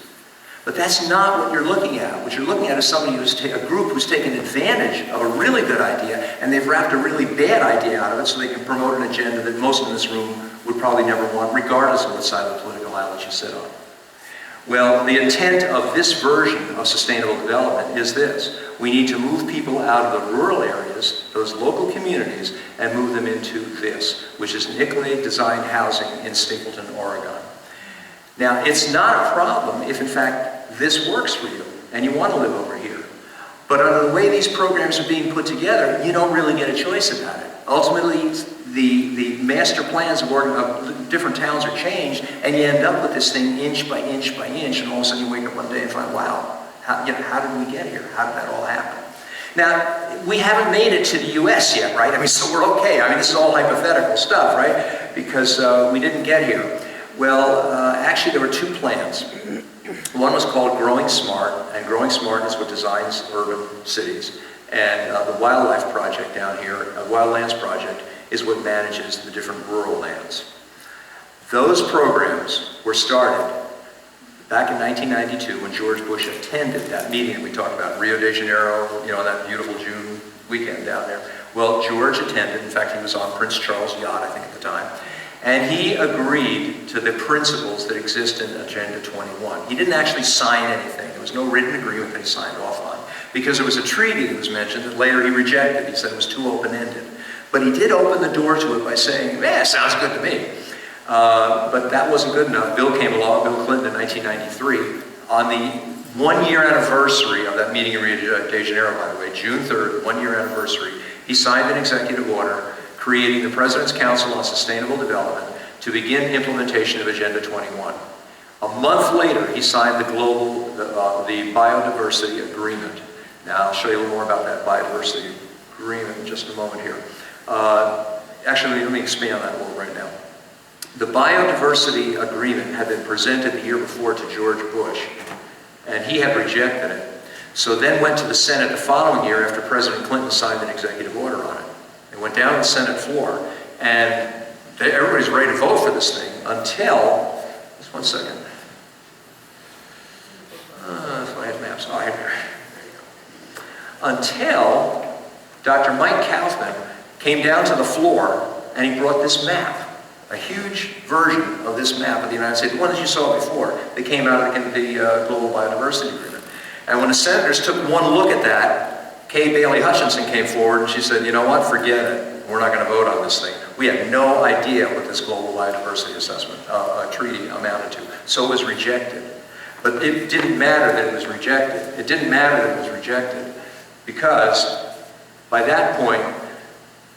But that's not what you're looking at. What you're looking at is somebody a group who's taken advantage of a really good idea, and they've wrapped a really bad idea out of it so they can promote an agenda that most in this room would probably never want, regardless of what side of the political aisle that you sit on. Well, the intent of this version of sustainable development is this. We need to move people out of the rural areas, those local communities, and move them into this, which is Nicolet designed housing in Stapleton, Oregon. Now, it's not a problem if, in fact, this works for you and you want to live over here. But under the way these programs are being put together, you don't really get a choice about it. Ultimately, the master plans of different towns are changed, and you end up with this thing inch by inch by inch, and all of a sudden you wake up one day and find, wow, how did we get here? How did that all happen? Now, we haven't made it to the U.S. yet, right? I mean, so we're okay. I mean, this is all hypothetical stuff, right? Because we didn't get here. Well, actually, there were two plans. One was called Growing Smart, and Growing Smart is what designs urban cities. And the Wildlife Project down here, Wildlands Project, is what manages the different rural lands. Those programs were started back in 1992 when George Bush attended that meeting that we talked about, Rio de Janeiro, on that beautiful June weekend down there. Well, George attended. In fact, he was on Prince Charles' yacht, I think, at the time. And he agreed to the principles that exist in Agenda 21. He didn't actually sign anything. There was no written agreement that he signed off on, because there was a treaty that was mentioned that later he rejected. He said it was too open-ended. But he did open the door to it by saying, sounds good to me. But that wasn't good enough. Bill came along, Bill Clinton in 1993, on the 1-year anniversary of that meeting in Rio de Janeiro, by the way, June 3rd, 1-year anniversary, he signed an executive order creating the President's Council on Sustainable Development to begin implementation of Agenda 21. A month later, he signed the Biodiversity Agreement. Now, I'll show you a little more about that Biodiversity Agreement in just a moment here. Actually, let me expand on that a little right now. The Biodiversity Agreement had been presented the year before to George Bush, and he had rejected it. So then went to the Senate the following year after President Clinton signed an executive order on it. It went down to the Senate floor, and everybody's ready to vote for this thing until, just one second. If I had maps, oh, here. There you go. Until Dr. Mike Kaufman came down to the floor and he brought this map, a huge version of this map of the United States, the one that you saw before, that came out of the Global Biodiversity Agreement. And when the senators took one look at that, Kay Bailey Hutchinson came forward and she said, you know what, forget it. We're not going to vote on this thing. We had no idea what this Global Biodiversity Assessment Treaty amounted to. So it was rejected. But it didn't matter that it was rejected. It didn't matter that it was rejected because by that point,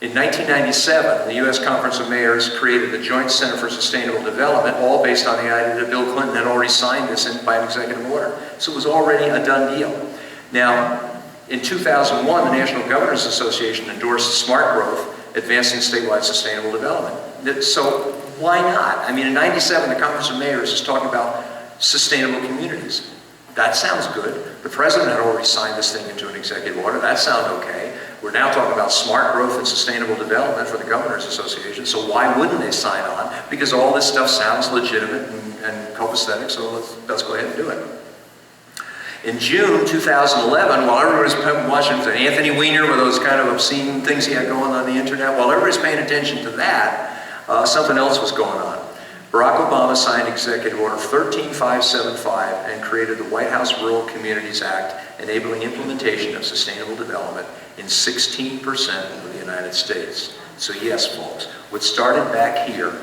in 1997, the U.S. Conference of Mayors created the Joint Center for Sustainable Development, all based on the idea that Bill Clinton had already signed this by an executive order. So it was already a done deal. Now, in 2001, the National Governors Association endorsed Smart Growth, Advancing Statewide Sustainable Development. So why not? I mean, in 97, the Conference of Mayors is talking about sustainable communities. That sounds good. The president had already signed this thing into an executive order. That sounds okay. We're now talking about smart growth and sustainable development for the Governors Association, so why wouldn't they sign on? Because all this stuff sounds legitimate and copacetic, so let's go ahead and do it. In June 2011, while everybody was watching Anthony Weiner with those kind of obscene things he had going on the internet, while everybody's paying attention to that, something else was going on. Barack Obama signed Executive Order 13575 and created the White House Rural Communities Act, enabling implementation of sustainable development in 16% of the United States. So yes, folks, what started back here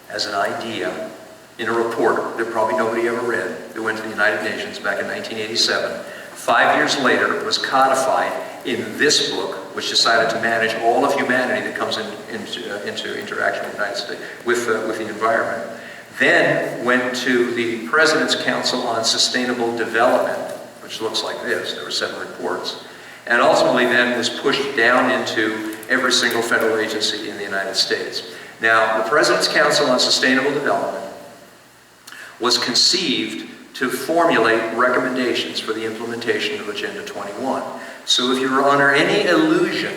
as an idea in a report that probably nobody ever read, that went to the United Nations back in 1987, 5 years later was codified in this book, which decided to manage all of humanity that comes into interaction with the United States, with the environment. Then went to the President's Council on Sustainable Development, which looks like this. There were 7 reports. And ultimately then was pushed down into every single federal agency in the United States. Now, the President's Council on Sustainable Development was conceived to formulate recommendations for the implementation of Agenda 21. So if you're under any illusion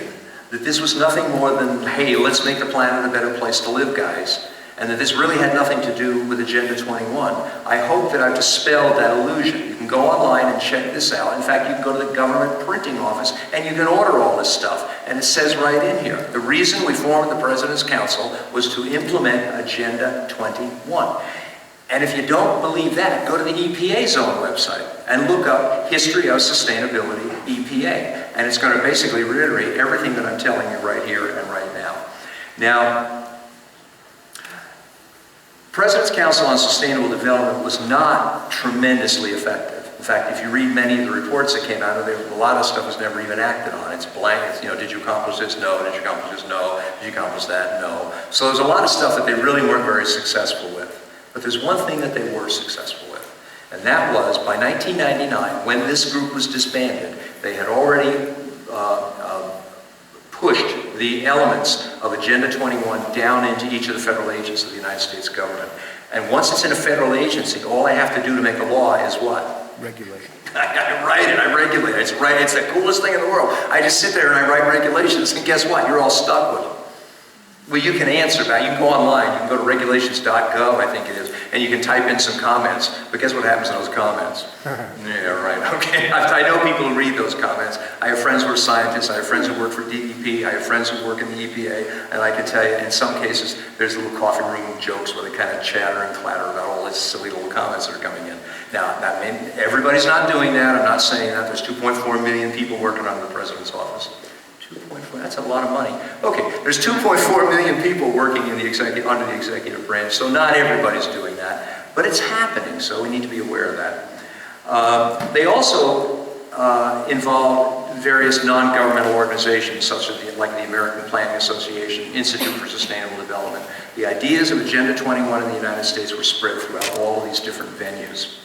that this was nothing more than, hey, let's make the planet a better place to live, guys, and that this really had nothing to do with Agenda 21, I hope that I've dispelled that illusion. You can go online and check this out. In fact, you can go to the government printing office and you can order all this stuff. And it says right in here, the reason we formed the President's Council was to implement Agenda 21. And if you don't believe that, go to the EPA's own website and look up History of Sustainability EPA. And it's going to basically reiterate everything that I'm telling you right here and right now. Now, President's Council on Sustainable Development was not tremendously effective. In fact, if you read many of the reports that came out of there, a lot of stuff was never even acted on. It's blank. It's, did you accomplish this? No. Did you accomplish this? No. Did you accomplish that? No. So there's a lot of stuff that they really weren't very successful with. But there's one thing that they were successful with, and that was by 1999, when this group was disbanded, they had already pushed the elements of Agenda 21 down into each of the federal agencies of the United States government. And once it's in a federal agency, all I have to do to make a law is what? Regulate. I write it, I regulate it. It's right. It's the coolest thing in the world. I just sit there and I write regulations, and guess what? You're all stuck with them. Well, you can answer that. You can go online. You can go to regulations.gov, I think it is, and you can type in some comments. But guess what happens in those comments? Yeah, right. Okay. I know people who read those comments. I have friends who are scientists. I have friends who work for DEP. I have friends who work in the EPA. And I can tell you, in some cases, there's little coffee room jokes where they kind of chatter and clatter about all these silly little comments that are coming in. Now, everybody's not doing that. I'm not saying that. There's 2.4 million people working under the President's office. 2.4, that's a lot of money. Okay, there's 2.4 million people working in the under the executive branch, so not everybody's doing that, but it's happening, so we need to be aware of that. They also involve various non-governmental organizations, such as like the American Planning Association, Institute for Sustainable Development. The ideas of Agenda 21 in the United States were spread throughout all of these different venues.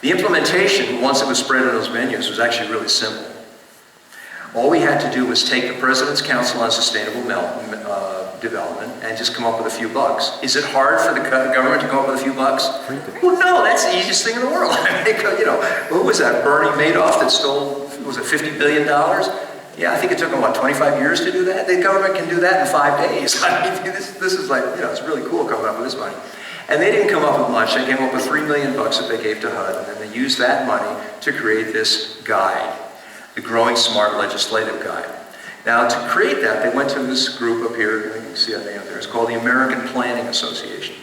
The implementation, once it was spread in those venues, was actually really simple. All we had to do was take the President's Council on Sustainable Development and just come up with a few bucks. Is it hard for the government to come up with a few bucks? Well, no, that's the easiest thing in the world. Who was that? Bernie Madoff that stole, was it $50 billion? Yeah, I think it took him, 25 years to do that? The government can do that in 5 days. I mean, this is like, it's really cool coming up with this money. And they didn't come up with much. They came up with $3 million that they gave to HUD, and then they used that money to create this guide, the Growing Smart Legislative Guide. Now, to create that, they went to this group up here, you can see that name up there. It's called the American Planning Association.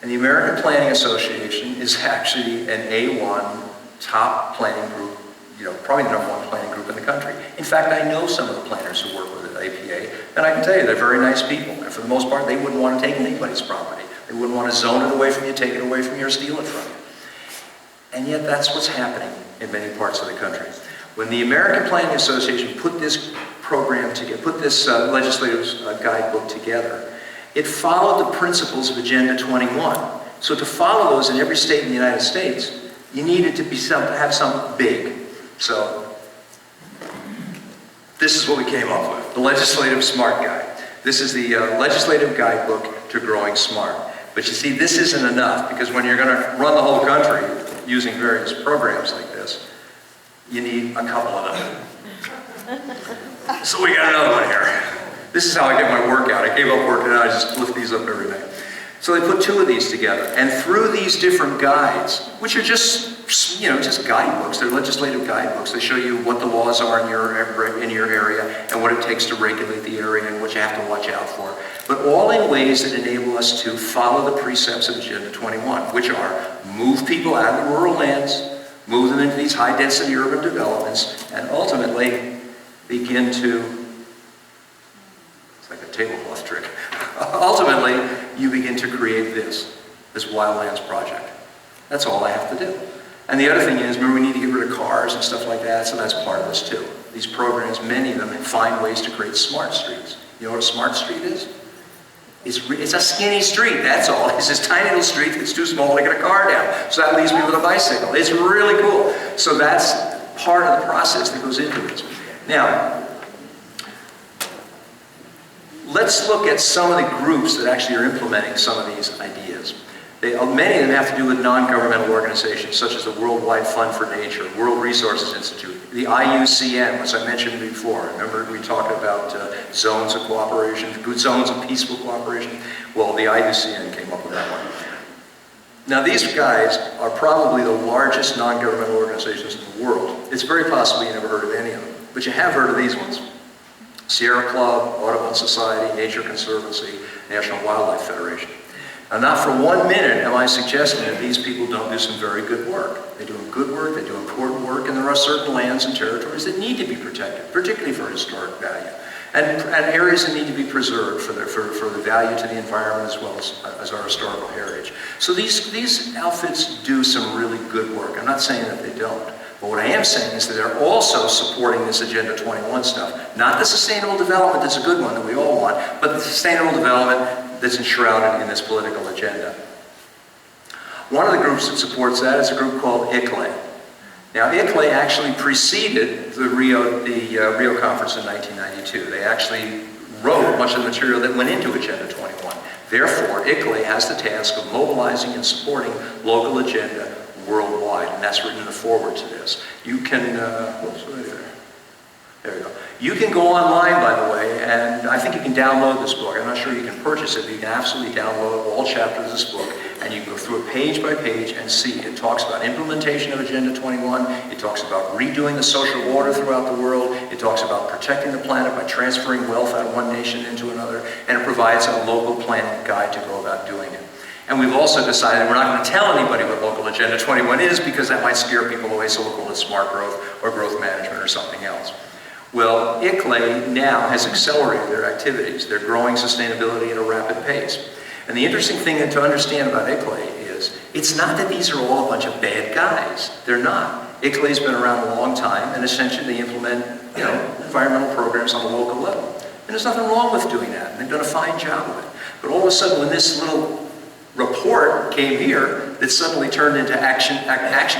And the American Planning Association is actually an A1 top planning group, probably the #1 planning group in the country. In fact, I know some of the planners who work with the APA, and I can tell you they're very nice people. And for the most part, they wouldn't want to take anybody's property. They wouldn't want to zone it away from you, take it away from you, or steal it from you. And yet, that's what's happening in many parts of the country. When the American Planning Association put this program together, put this legislative guidebook together, it followed the principles of Agenda 21. So to follow those in every state in the United States, you needed to have something big. So this is what we came up with, the Legislative Smart Guide. This is the legislative guidebook to growing smart. But you see, this isn't enough, because when you're going to run the whole country using various programs like this, you need a couple of them. So we got another one here. This is how I get my workout. I gave up working out. I just lift these up every night. So they put two of these together, and through these different guides, which are just, just guidebooks, they're legislative guidebooks. They show you what the laws are in your area and what it takes to regulate the area and what you have to watch out for. But all in ways that enable us to follow the precepts of Agenda 21, which are move people out of the rural lands, move them into these high-density urban developments, and ultimately begin to, it's like a tablecloth trick, ultimately you begin to create this wildlands project. That's all I have to do. And the other thing is, remember, we need to get rid of cars and stuff like that, so that's part of this too. These programs, many of them, find ways to create smart streets. You know what a smart street is? It's a skinny street, that's all. It's this tiny little street that's too small to get a car down. So that leaves me with a bicycle. It's really cool. So that's part of the process that goes into this. Now, let's look at some of the groups that actually are implementing some of these ideas. Many of them have to do with non-governmental organizations, such as the Worldwide Fund for Nature, World Resources Institute, the IUCN, which I mentioned before. Remember we talked about zones of cooperation, good zones of peaceful cooperation? Well, the IUCN came up with that one. Now these guys are probably the largest non-governmental organizations in the world. It's very possible you never heard of any of them, but you have heard of these ones. Sierra Club, Audubon Society, Nature Conservancy, National Wildlife Federation. Now, not for 1 minute am I suggesting that these people don't do some very good work. They do good work, they do important work, and there are certain lands and territories that need to be protected, particularly for historic value, and areas that need to be preserved for the value to the environment as well as our historical heritage. So these outfits do some really good work. I'm not saying that they don't. But what I am saying is that they're also supporting this Agenda 21 stuff. Not the sustainable development that's a good one that we all want, but the sustainable development that's enshrouded in this political agenda. One of the groups that supports that is a group called ICLEI. Now, ICLEI actually preceded the Rio Conference in 1992. They actually wrote much of the material that went into Agenda 21. Therefore, ICLEI has the task of mobilizing and supporting local agenda worldwide, and that's written in the foreword to this. You can, there we go. You can go online, by the way, and I think you can download this book. I'm not sure you can purchase it, but you can absolutely download all chapters of this book, and you can go through it page by page and see. It talks about implementation of Agenda 21. It talks about redoing the social order throughout the world. It talks about protecting the planet by transferring wealth out of one nation into another, and it provides a local planning guide to go about doing it. And we've also decided we're not going to tell anybody what Local Agenda 21 is because that might scare people away, so we'll call it smart growth or growth management or something else. Well, ICLEI now has accelerated their activities. They're growing sustainability at a rapid pace. And the interesting thing to understand about ICLEI is it's not that these are all a bunch of bad guys. They're not. ICLEI's been around a long time, and essentially they implement, environmental programs on a local level. And there's nothing wrong with doing that, and they've done a fine job of it. But all of a sudden, when this little report came here that suddenly turned into action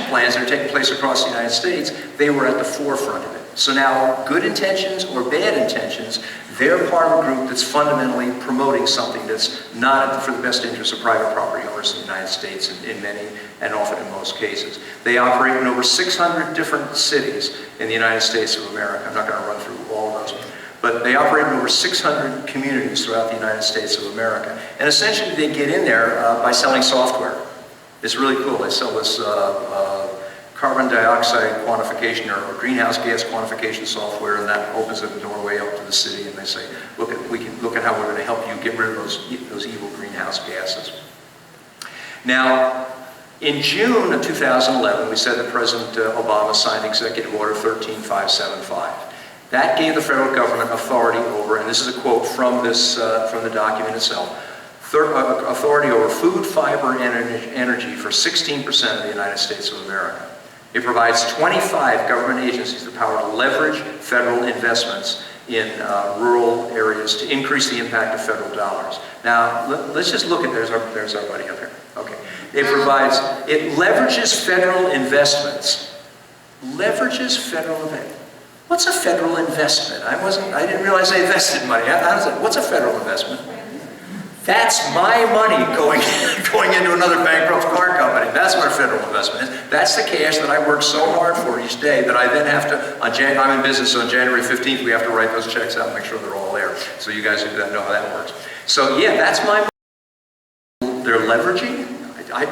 plans that are taking place across the United States, they were at the forefront of it. So now, good intentions or bad intentions, they're part of a group that's fundamentally promoting something that's not for the best interest of private property owners in the United States in many and often in most cases. They operate in over 600 different cities in the United States of America. I'm not going to run through all of those. But they operate in over 600 communities throughout the United States of America. And essentially they get in there by selling software. It's really cool. They sell this carbon dioxide quantification or greenhouse gas quantification software, and that opens a doorway up to the city, and they say, look at how we're going to help you get rid of those evil greenhouse gases. Now, in June of 2011, we said that President Obama signed Executive Order 13575. That gave the federal government authority over, and this is a quote from the document itself, authority over food, fiber, and energy for 16% of the United States of America. It provides 25 government agencies the power to leverage federal investments in rural areas to increase the impact of federal dollars. Now, let's just look at, there's our buddy up here. Okay. It leverages federal investments. Leverages federal investments. What's a federal investment? I didn't realize they invested money. What's a federal investment? That's my money going into another bankrupt car company. That's what a federal investment is. That's the cash that I work so hard for each day that I then have to, I'm in business, so on January 15th, we have to write those checks out and make sure they're all there. So you guys who know how that works. So yeah, that's my money they're leveraging.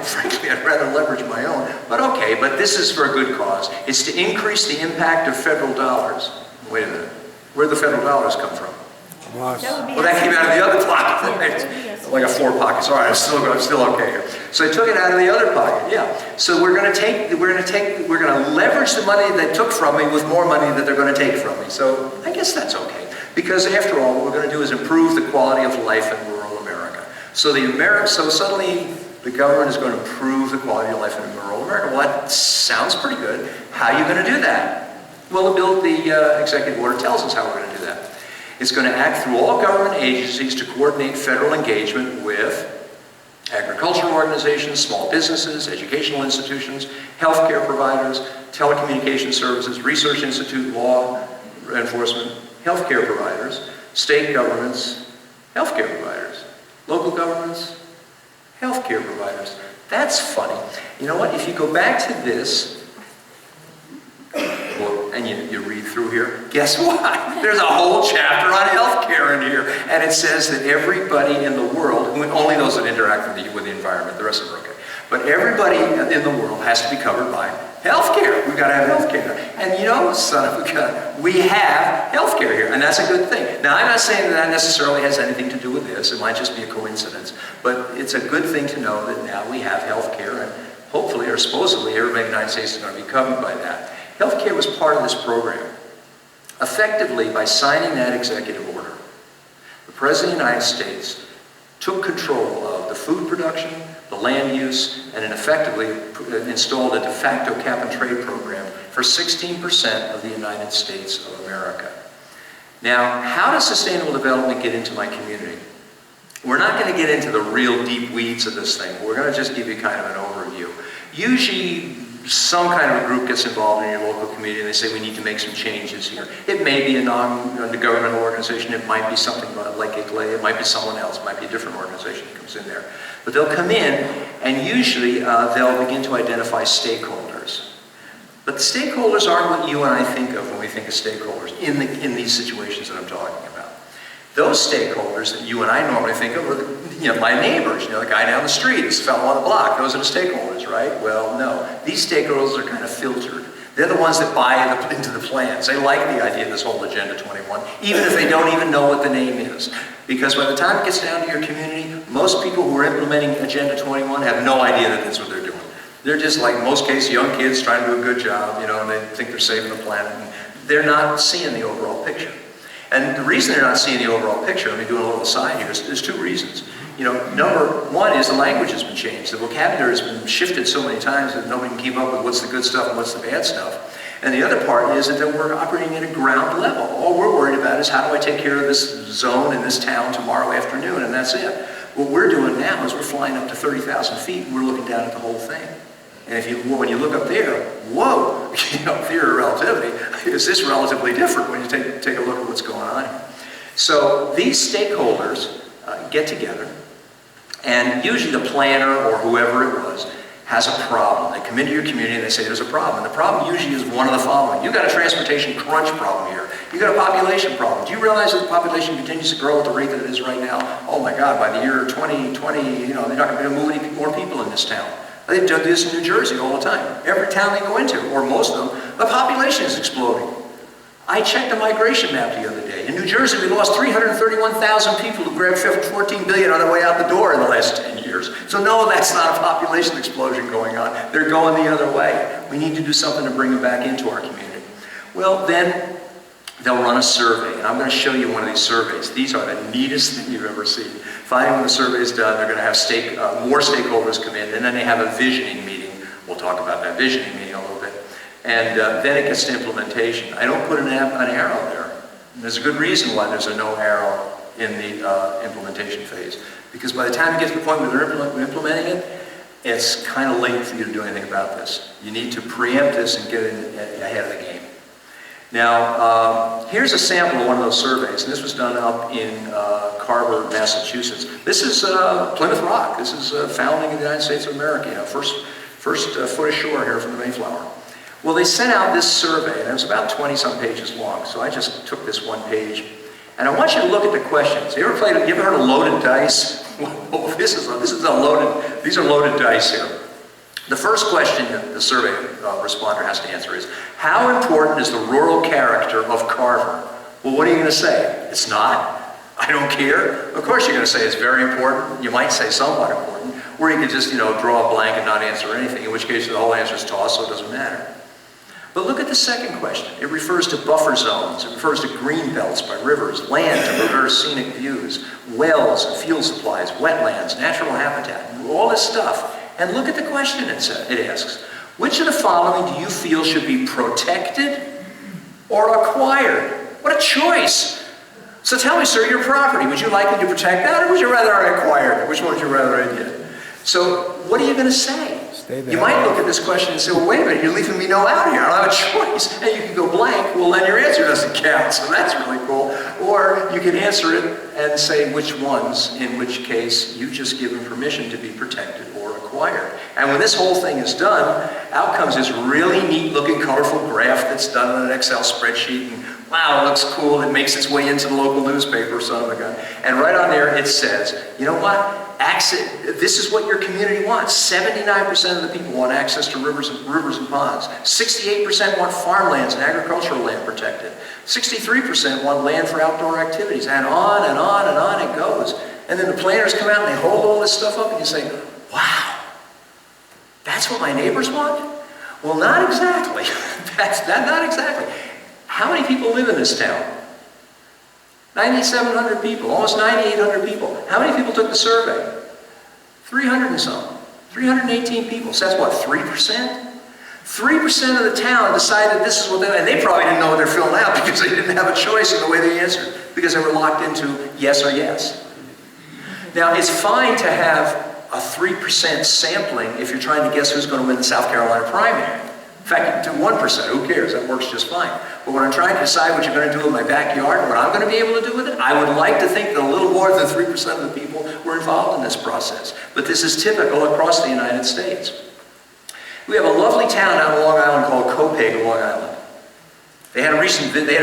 Frankly, I'd rather leverage my own, but okay, but this is for a good cause. It's to increase the impact of federal dollars. Wait a minute, where'd the federal dollars come from? Well, that came out of the other pocket, right? Like a 4 pockets. All right, I'm still okay here. So I took it out of the other pocket, yeah. So we're going to leverage the money they took from me with more money that they're going to take from me. So I guess that's okay, because after all, what we're going to do is improve the quality of life in rural America. So suddenly the government is going to improve the quality of life in rural America. Well, that sounds pretty good. How are you going to do that? Well, the executive order tells us how we're going to do that. It's going to act through all government agencies to coordinate federal engagement with agricultural organizations, small businesses, educational institutions, healthcare providers, telecommunication services, research institute, law enforcement, healthcare providers, state governments, healthcare providers, local governments, healthcare providers. That's funny. You know what? If you go back to this, and you read through here, guess what? There's a whole chapter on healthcare in here. And it says that everybody in the world, only those that interact with the environment, the rest of them are okay. But everybody in the world has to be covered by healthcare. We've got to have healthcare. And you know, son of a gun, we have healthcare here, and that's a good thing. Now, I'm not saying that necessarily has anything to do with this. It might just be a coincidence. But it's a good thing to know that now we have healthcare, and hopefully, or supposedly, everybody in the United States is going to be covered by that. Healthcare was part of this program. Effectively, by signing that executive order, the President of the United States took control of the food production, the land use, and effectively installed a de facto cap-and-trade program for 16% of the United States of America. Now, how does sustainable development get into my community? We're not going to get into the real deep weeds of this thing. We're going to just give you kind of an overview. Usually, some kind of a group gets involved in your local community and they say we need to make some changes here. It may be a non-governmental organization, it might be something like ICLEI, it might be someone else, it might be a different organization that comes in there. But they'll come in and usually they'll begin to identify stakeholders. But the stakeholders aren't what you and I think of when we think of stakeholders in these situations that I'm talking about. Those stakeholders that you and I normally think of are my neighbors, the guy down the street, this fellow on the block. Those are the stakeholders, right? Well, no. These stakeholders are kind of filtered. They're the ones that buy into the plans. They like the idea of this whole Agenda 21, even if they don't even know what the name is. Because by the time it gets down to your community, most people who are implementing Agenda 21 have no idea that that's what they're doing. They're just like, in most cases, young kids trying to do a good job, and they think they're saving the planet. And they're not seeing the overall picture. And the reason they're not seeing the overall picture, let me do a little aside here, there's 2 reasons. Number one is the language has been changed. The vocabulary has been shifted so many times that nobody can keep up with what's the good stuff and what's the bad stuff. And the other part is that we're operating at a ground level. All we're worried about is how do I take care of this zone in this town tomorrow afternoon, and that's it. What we're doing now is we're flying up to 30,000 feet and we're looking down at the whole thing. And when you look up there, whoa, theory of relativity, is this relatively different when you take a look at what's going on here. So these stakeholders get together, and usually the planner or whoever it was has a problem. They come into your community and they say there's a problem. And the problem usually is one of the following. You've got a transportation crunch problem here. You've got a population problem. Do you realize that the population continues to grow at the rate that it is right now? Oh my God, by the year 2020, they're not going to be able to move any more people in this town. They do this in New Jersey all the time. Every town they go into, or most of them, the population is exploding. I checked the migration map the other day. In New Jersey, we lost 331,000 people who grabbed $14 billion on their way out the door in the last 10 years. So no, that's not a population explosion going on. They're going the other way. We need to do something to bring them back into our community. Well, then they'll run a survey, and I'm going to show you one of these surveys. These are the neatest thing you've ever seen. Finally, when the survey is done, they're going to have more stakeholders come in, and then they have a visioning meeting. We'll talk about that visioning meeting a little bit. And then it gets to implementation. I don't put an arrow there. And there's a good reason why there's no arrow in the implementation phase. Because by the time you get to the point where they're implementing it, it's kind of late for you to do anything about this. You need to preempt this and get ahead of the game. Now, here's a sample of one of those surveys, and this was done up in Carver, Massachusetts. This is Plymouth Rock. This is founding of the United States of America, first foot ashore here from the Mayflower. Well, they sent out this survey, and it was about 20-some pages long, so I just took this one page. And I want you to look at the questions. You ever heard of loaded dice? Well, these are loaded dice here. The first question the survey responder has to answer is, how important is the rural character of Carver? Well, what are you going to say? It's not? I don't care? Of course you're going to say it's very important. You might say somewhat important. Or you could just, draw a blank and not answer anything, in which case the whole answer is toss, so it doesn't matter. But look at the second question. It refers to buffer zones. It refers to green belts by rivers, land to reverse scenic views, wells and fuel supplies, wetlands, natural habitat, all this stuff. And look at the question it asks. Which of the following do you feel should be protected or acquired? What a choice. So tell me, sir, your property, would you like me to protect that, or would you rather I acquired it? Which one would you rather I did? So what are you going to say? You might look at this question and say, well, wait a minute, you're leaving me no out here. I don't have a choice. And you can go blank. Well, then your answer doesn't count, so that's really cool. Or you can answer it and say which ones, in which case you just given permission to be protected or acquired. And when this whole thing is done, out comes this really neat looking colorful graph that's done on an Excel spreadsheet. And wow, it looks cool. It makes its way into the local newspaper, son of a gun. And right on there it says, you know what? This is what your community wants. 79% of the people want access to rivers and ponds. 68% want farmlands and agricultural land protected. 63% want land for outdoor activities. And on and on and on it goes. And then the planners come out and they hold all this stuff up and you say, wow, that's what my neighbors want? Well, not exactly. Not exactly. How many people live in this town? 9,700 people, almost 9,800 people. How many people took the survey? 300 and some. 318 people. So that's what, 3%? 3% of the town decided this is what they, and they probably didn't know what they're filling out because they didn't have a choice in the way they answered, because they were locked into yes or yes. Now, it's fine to have a 3% sampling if you're trying to guess who's going to win the South Carolina primary. In fact, you can do 1%, who cares? That works just fine. But when I'm trying to decide what you're going to do in my backyard and what I'm going to be able to do with it, I would like to think that a little more than 3% of the people were involved in this process. But this is typical across the United States. We have a lovely town out on Long Island called Copiague, Long Island. They had a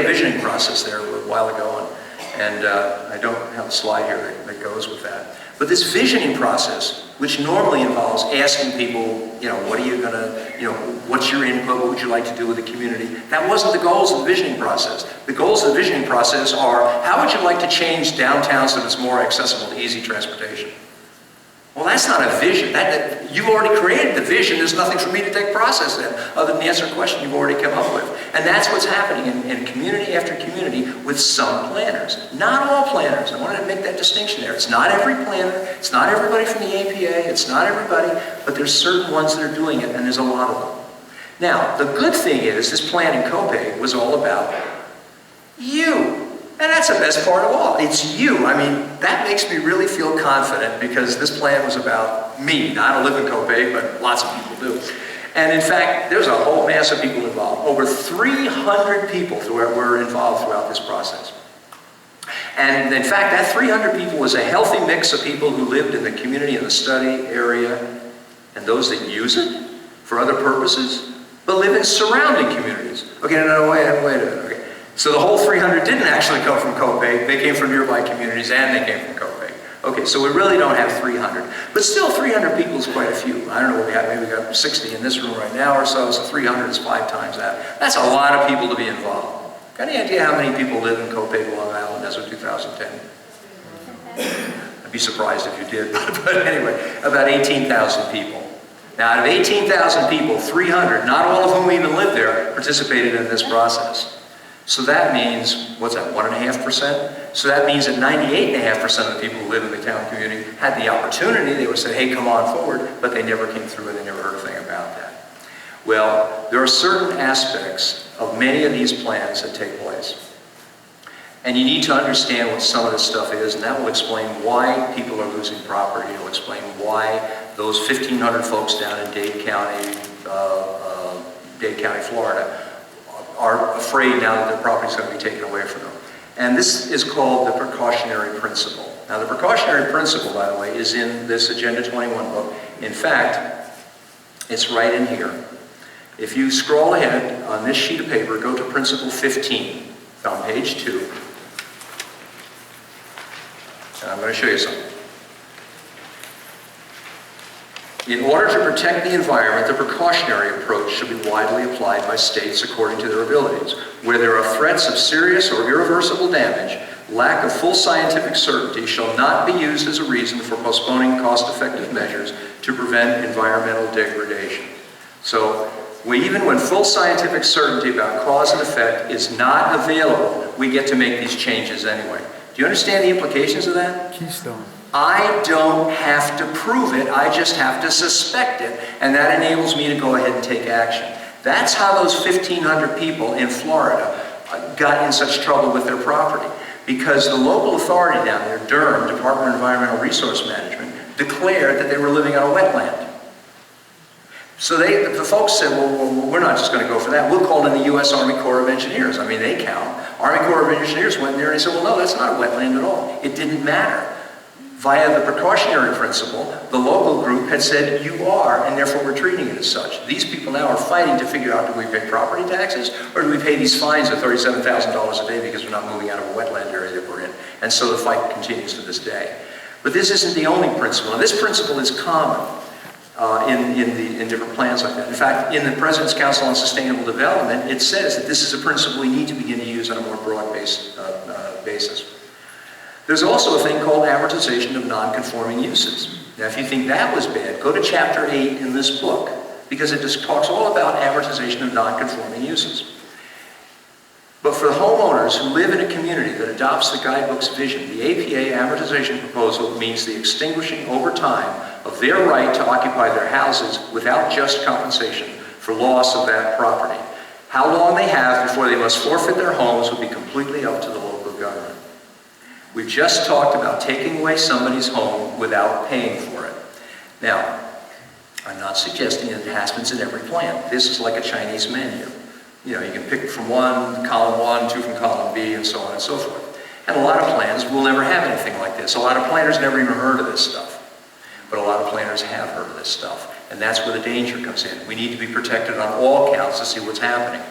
visioning process there a while ago, and I don't have a slide here that goes with that. But this visioning process, which normally involves asking people, what are you going to, what's your input, what would you like to do with the community? That wasn't the goals of the visioning process. The goals of the visioning process are, how would you like to change downtown so that it's more accessible to easy transportation? Well, that's not a vision. You've already created the vision. There's nothing for me to take process in other than the answer to a question you've already come up with. And that's what's happening in community after community with some planners. Not all planners. I wanted to make that distinction there. It's not every planner. It's not everybody from the APA. It's not everybody. But there's certain ones that are doing it, and there's a lot of them. Now, the good thing is this plan in Copiague was all about you. And that's the best part of all. It's you. I mean, that makes me really feel confident because this plan was about me. Now, I don't live in Copiague, but lots of people do. And in fact, there's a whole mass of people involved. Over 300 people were involved throughout this process. And in fact, that 300 people was a healthy mix of people who lived in the community, in the study area, and those that use it for other purposes, but live in surrounding communities. Okay, no, wait a minute. Okay. So the whole 300 didn't actually come from Copiague. They came from nearby communities and they came from Copiague. Okay, so we really don't have 300. But still, 300 people is quite a few. I don't know what we have. Maybe we got 60 in this room right now or so. So 300 is 5 times that. That's a lot of people to be involved. Got any idea how many people live in Copiague, Long Island as of 2010? I'd be surprised if you did. But anyway, about 18,000 people. Now, out of 18,000 people, 300, not all of whom even lived there, participated in this process. So that means, what's that, 1.5%? So that means that 98.5% of the people who live in the town community had the opportunity. They would say, hey, come on forward, but they never came through and they never heard a thing about that. Well, there are certain aspects of many of these plans that take place. And you need to understand what some of this stuff is, and that will explain why people are losing property. It'll explain why those 1,500 folks down in Dade County, Florida, are afraid now that their property is going to be taken away from them. And this is called the precautionary principle. Now, the precautionary principle, by the way, is in this Agenda 21 book. In fact, it's right in here. If you scroll ahead on this sheet of paper, go to Principle 15. It's on page 2. And I'm going to show you something. In order to protect the environment, the precautionary approach should be widely applied by states according to their abilities. Where there are threats of serious or irreversible damage, lack of full scientific certainty shall not be used as a reason for postponing cost-effective measures to prevent environmental degradation. So, even when full scientific certainty about cause and effect is not available, we get to make these changes anyway. Do you understand the implications of that? Keystone. I don't have to prove it, I just have to suspect it, and that enables me to go ahead and take action. That's how those 1,500 people in Florida got in such trouble with their property. Because the local authority down there, Durham, Department of Environmental Resource Management, declared that they were living on a wetland. So the folks said, well, we're not just going to go for that. We'll call in the U.S. Army Corps of Engineers. I mean, they count. Army Corps of Engineers went there and they said, well, no, that's not a wetland at all. It didn't matter. Via the precautionary principle, the local group had said, you are, and therefore we're treating it as such. These people now are fighting to figure out, do we pay property taxes, or do we pay these fines of $37,000 a day because we're not moving out of a wetland area that we're in? And so the fight continues to this day. But this isn't the only principle. Now, this principle is common in different plans like that. In fact, in the President's Council on Sustainable Development, it says that this is a principle we need to begin to use on a more broad-based basis. There's also a thing called amortization of non-conforming uses. Now, if you think that was bad, go to chapter 8 in this book, because it just talks all about amortization of non-conforming uses. But for the homeowners who live in a community that adopts the guidebook's vision, the APA amortization proposal means the extinguishing over time of their right to occupy their houses without just compensation for loss of that property. How long they have before they must forfeit their homes will be completely up to the local government. We've just talked about taking away somebody's home without paying for it. Now, I'm not suggesting that it happens in every plan. This is like a Chinese menu. You know, you can pick from column one, two from column B, and so on and so forth. And a lot of plans will never have anything like this. A lot of planners never even heard of this stuff. But a lot of planners have heard of this stuff. And that's where the danger comes in. We need to be protected on all counts to see what's happening.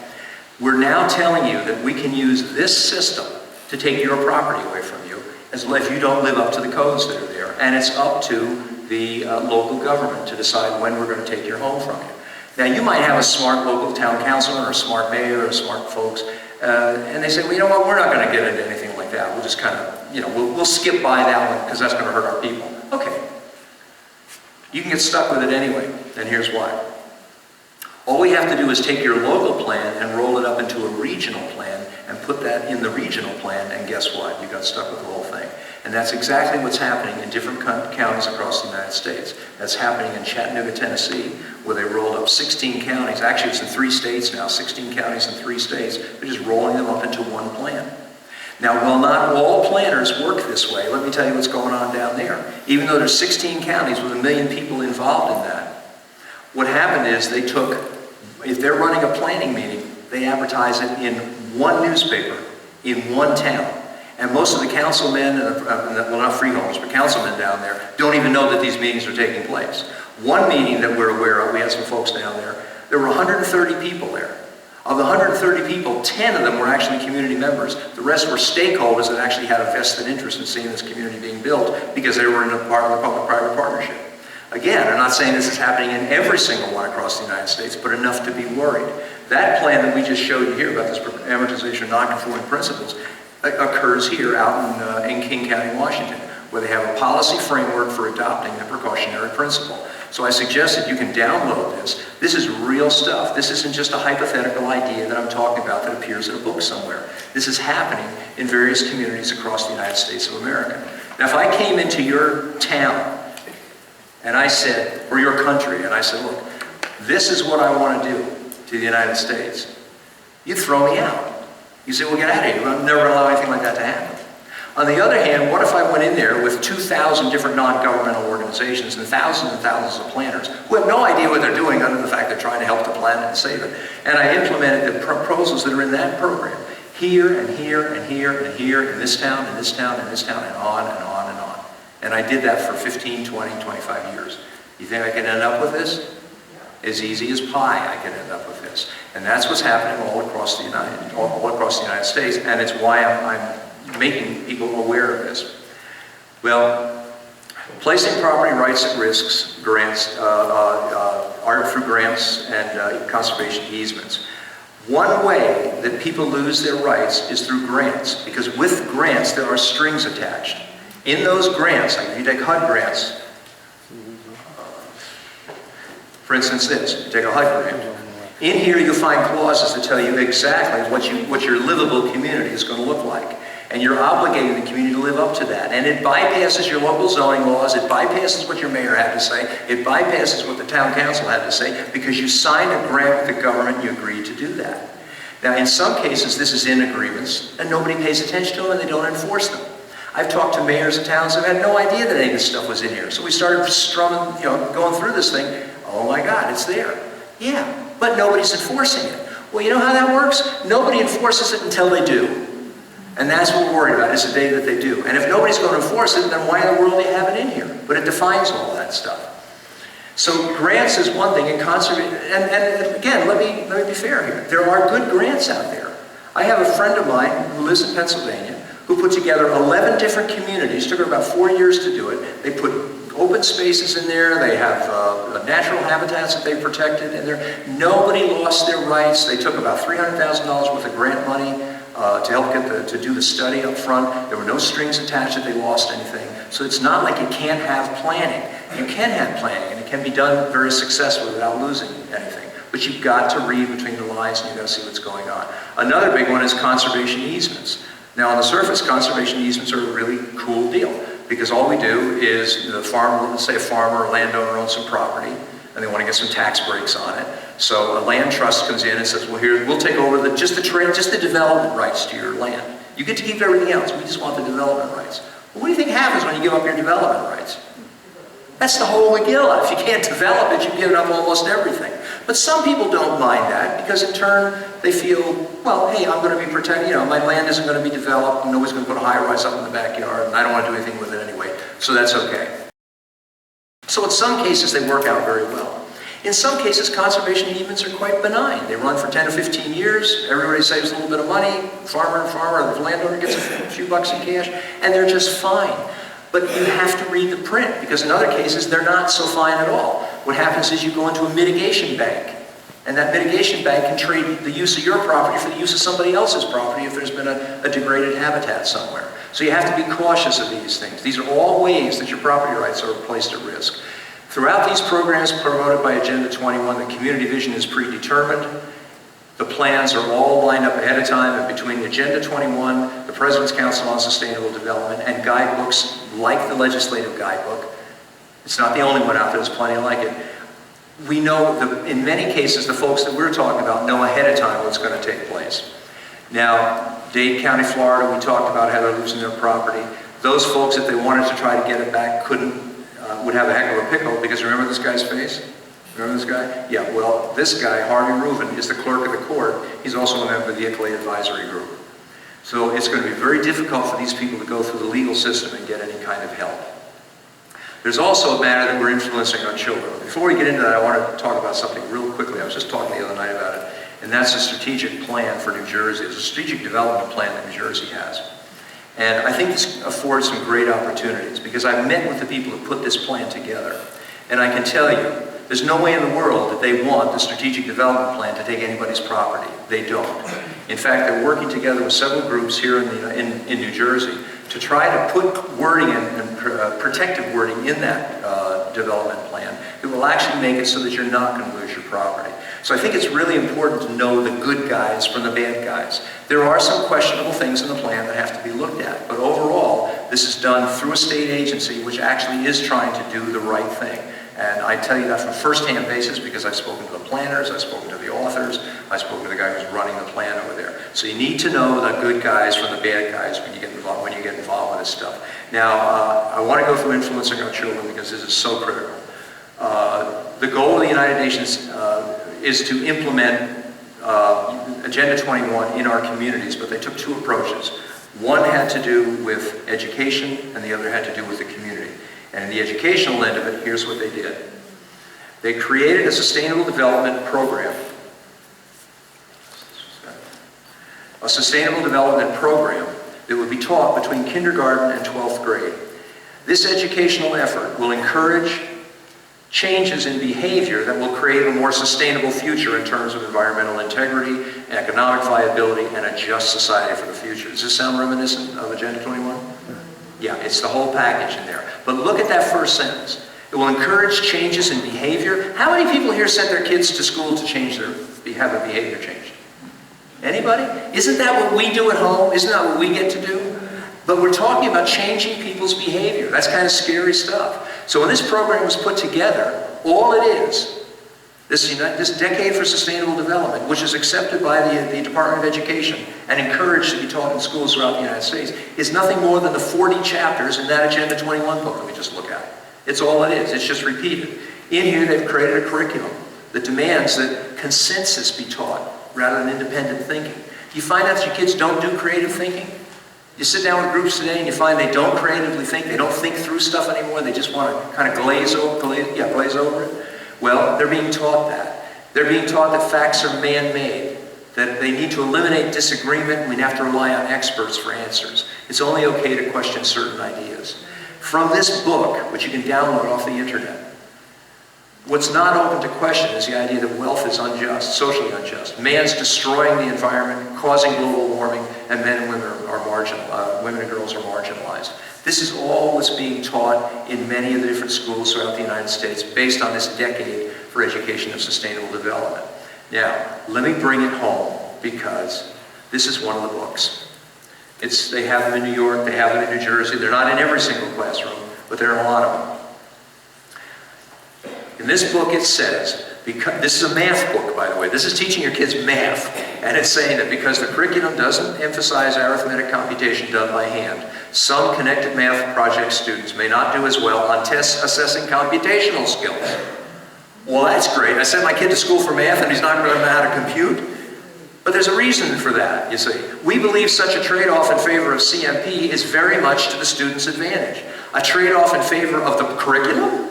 We're now telling you that we can use this system to take your property away from you, as if you don't live up to the codes that are there. And it's up to the local government to decide when we're going to take your home from you. Now, you might have a smart local town councilor or a smart mayor or smart folks, and they say, well, you know what, we're not going to get into anything like that. We'll just kind of, we'll skip by that one because that's going to hurt our people. Okay. You can get stuck with it anyway, and here's why. All we have to do is take your local plan and roll it up into a regional plan and put that in the regional plan, and guess what? You got stuck with the whole thing. And that's exactly what's happening in different counties across the United States. That's happening in Chattanooga, Tennessee, where they rolled up 16 counties. Actually, it's in 3 states now, 16 counties in 3 states. They're just rolling them up into one plan. Now, while not all planners work this way, let me tell you what's going on down there. Even though there's 16 counties with 1 million people involved in that, what happened is they took, if they're running a planning meeting, they advertise it in one newspaper in one town. And most of the councilmen, well, not freeholders, but councilmen down there, don't even know that these meetings are taking place. One meeting that we're aware of, we had some folks down there were 130 people there. Of the 130 people, 10 of them were actually community members. The rest were stakeholders that actually had a vested interest in seeing this community being built because they were in a part of the public-private partnership. Again, I'm not saying this is happening in every single one across the United States, but enough to be worried. That plan that we just showed you here about this amortization of non-conforming principles occurs here out in King County, Washington, where they have a policy framework for adopting the precautionary principle. So I suggest that you can download this. This is real stuff. This isn't just a hypothetical idea that I'm talking about that appears in a book somewhere. This is happening in various communities across the United States of America. Now, if I came into your town and I said, or your country, and I said, look, this is what I want to do to the United States, you'd throw me out. You say, well, get out of here. I'm never going to allow anything like that to happen. On the other hand, what if I went in there with 2,000 different non-governmental organizations and thousands of planners who have no idea what they're doing other than the fact they're trying to help the planet and save it, and I implemented the proposals that are in that program, here and here and here and here, in this town, and this town, and this town, and on and on and on. And I did that for 15, 20, 25 years. You think I can end up with this? As easy as pie, I can end up with this. And that's what's happening all across the United States, and it's why I'm making people aware of this. Well, Placing property rights at risks, grants, are through grants and conservation easements. One way that people lose their rights is through grants, because with grants there are strings attached. In those grants, like if you take HUD grants, for instance this, you take a HUD grant. In here you'll find clauses that tell you exactly what your livable community is going to look like. And you're obligating the community to live up to that. And it bypasses your local zoning laws, it bypasses what your mayor had to say, it bypasses what the town council had to say, because you signed a grant with the government, you agreed to do that. Now in some cases this is in agreements, and nobody pays attention to them and they don't enforce them. I've talked to mayors of towns who had no idea that any of this stuff was in here. So we started strumming, going through this thing, oh my God, it's there. Yeah, but nobody's enforcing it. Well, you know how that works? Nobody enforces it until they do. And that's what we're worried about, is the day that they do. And if nobody's going to enforce it, then why in the world do you have it in here? But it defines all that stuff. So grants is one thing, and conservation, and again, let me be fair here. There are good grants out there. I have a friend of mine who lives in Pennsylvania who put together 11 different communities. It took her about 4 years to do it. They put open spaces in there. They have natural habitats that they protected in there. Nobody lost their rights. They took about $300,000 worth of grant money to help to do the study up front. There were no strings attached that they lost anything. So it's not like you can't have planning. You can have planning, and it can be done very successfully without losing anything. But you've got to read between the lines, and you've got to see what's going on. Another big one is conservation easements. Now, on the surface, conservation easements are a really cool deal, because all we do is the farmer, let's say a farmer or landowner owns some property, and they want to get some tax breaks on it. So a land trust comes in and says, well, here, we'll take over just the development rights to your land. You get to keep everything else. We just want the development rights. Well, what do you think happens when you give up your development rights? That's the whole McGill. If you can't develop it, you've given up almost everything. But some people don't mind that, because in turn they feel, well, hey, I'm going to be protected. My land isn't going to be developed, and nobody's going to put a high-rise up in the backyard, and I don't want to do anything with it anyway. So that's okay. So in some cases they work out very well. In some cases, conservation easements are quite benign. They run for 10 to 15 years. Everybody saves a little bit of money. Farmer, the landowner gets a few bucks in cash, and they're just fine. But you have to read the print, because in other cases, they're not so fine at all. What happens is you go into a mitigation bank, and that mitigation bank can trade the use of your property for the use of somebody else's property if there's been a degraded habitat somewhere. So you have to be cautious of these things. These are all ways that your property rights are placed at risk. Throughout these programs promoted by Agenda 21, the community vision is predetermined. The plans are all lined up ahead of time, and between Agenda 21, the President's Council on Sustainable Development, and guidebooks like the legislative guidebook, it's not the only one out there, there's plenty like it. We know, in many cases, the folks that we're talking about know ahead of time what's going to take place. Now, Dade County, Florida, we talked about how they're losing their property. Those folks, if they wanted to try to get it back, would have a heck of a pickle, because remember this guy's face? Remember this guy? Yeah, well, this guy, Harvey Rubin, is the clerk of the court. He's also a member of the Ickley Advisory Group. So it's going to be very difficult for these people to go through the legal system and get any kind of help. There's also a matter that we're influencing on children. Before we get into that, I want to talk about something real quickly. I was just talking the other night about it, and that's a strategic plan for New Jersey. There's a strategic development plan that New Jersey has. And I think this affords some great opportunities, because I've met with the people who put this plan together. And I can tell you, there's no way in the world that they want the strategic development plan to take anybody's property. They don't. In fact, they're working together with several groups here in New Jersey to try to put wording and protective wording in that development plan that will actually make it so that you're not going to lose your property. So I think it's really important to know the good guys from the bad guys. There are some questionable things in the plan that have to be looked at, but overall, this is done through a state agency which actually is trying to do the right thing. And I tell you that from a first-hand basis, because I've spoken to the planners, I've spoken to the authors, I've spoken to the guy who's running the plan over there. So you need to know the good guys from the bad guys when you get involved with this stuff. Now, I want to go through influencing our children, because this is so critical. The goal of the United Nations is to implement Agenda 21 in our communities, but they took two approaches. One had to do with education, and the other had to do with the community. And in the educational end of it, here's what they did. They created a sustainable development program. A sustainable development program that would be taught between kindergarten and 12th grade. This educational effort will encourage changes in behavior that will create a more sustainable future in terms of environmental integrity, economic viability, and a just society for the future. Does this sound reminiscent of Agenda 21? Yeah, it's the whole package in there. But look at that first sentence. It will encourage changes in behavior. How many people here sent their kids to school to have their behavior changed? Anybody? Isn't that what we do at home? Isn't that what we get to do? But we're talking about changing people's behavior. That's kind of scary stuff. So when this program was put together, all it is, this Decade for Sustainable Development, which is accepted by the Department of Education and encouraged to be taught in schools throughout the United States, is nothing more than the 40 chapters in that Agenda 21 book that we just looked at. It's all it is. It's just repeated. In here, they've created a curriculum that demands that consensus be taught rather than independent thinking. Do you find out that your kids don't do creative thinking? You sit down with groups today and you find they don't creatively think, they don't think through stuff anymore, they just want to kind of glaze over it. Well, they're being taught that. They're being taught that facts are man-made, that they need to eliminate disagreement and we have to rely on experts for answers. It's only okay to question certain ideas. From this book, which you can download off the internet, what's not open to question is the idea that wealth is unjust, socially unjust. Man's destroying the environment, causing global warming, and men and women women and girls are marginalized. This is all that's being taught in many of the different schools throughout the United States based on this Decade for Education of Sustainable Development. Now, let me bring it home because this is one of the books. They have them in New York, they have them in New Jersey. They're not in every single classroom, but they're in a lot of them. In this book it says, this is a math book, by the way. This is teaching your kids math. And it's saying that because the curriculum doesn't emphasize arithmetic computation done by hand, some connected math project students may not do as well on tests assessing computational skills. Well, that's great. I sent my kid to school for math and he's not going to know how to compute. But there's a reason for that, you see. We believe such a trade-off in favor of CMP is very much to the student's advantage. A trade-off in favor of the curriculum?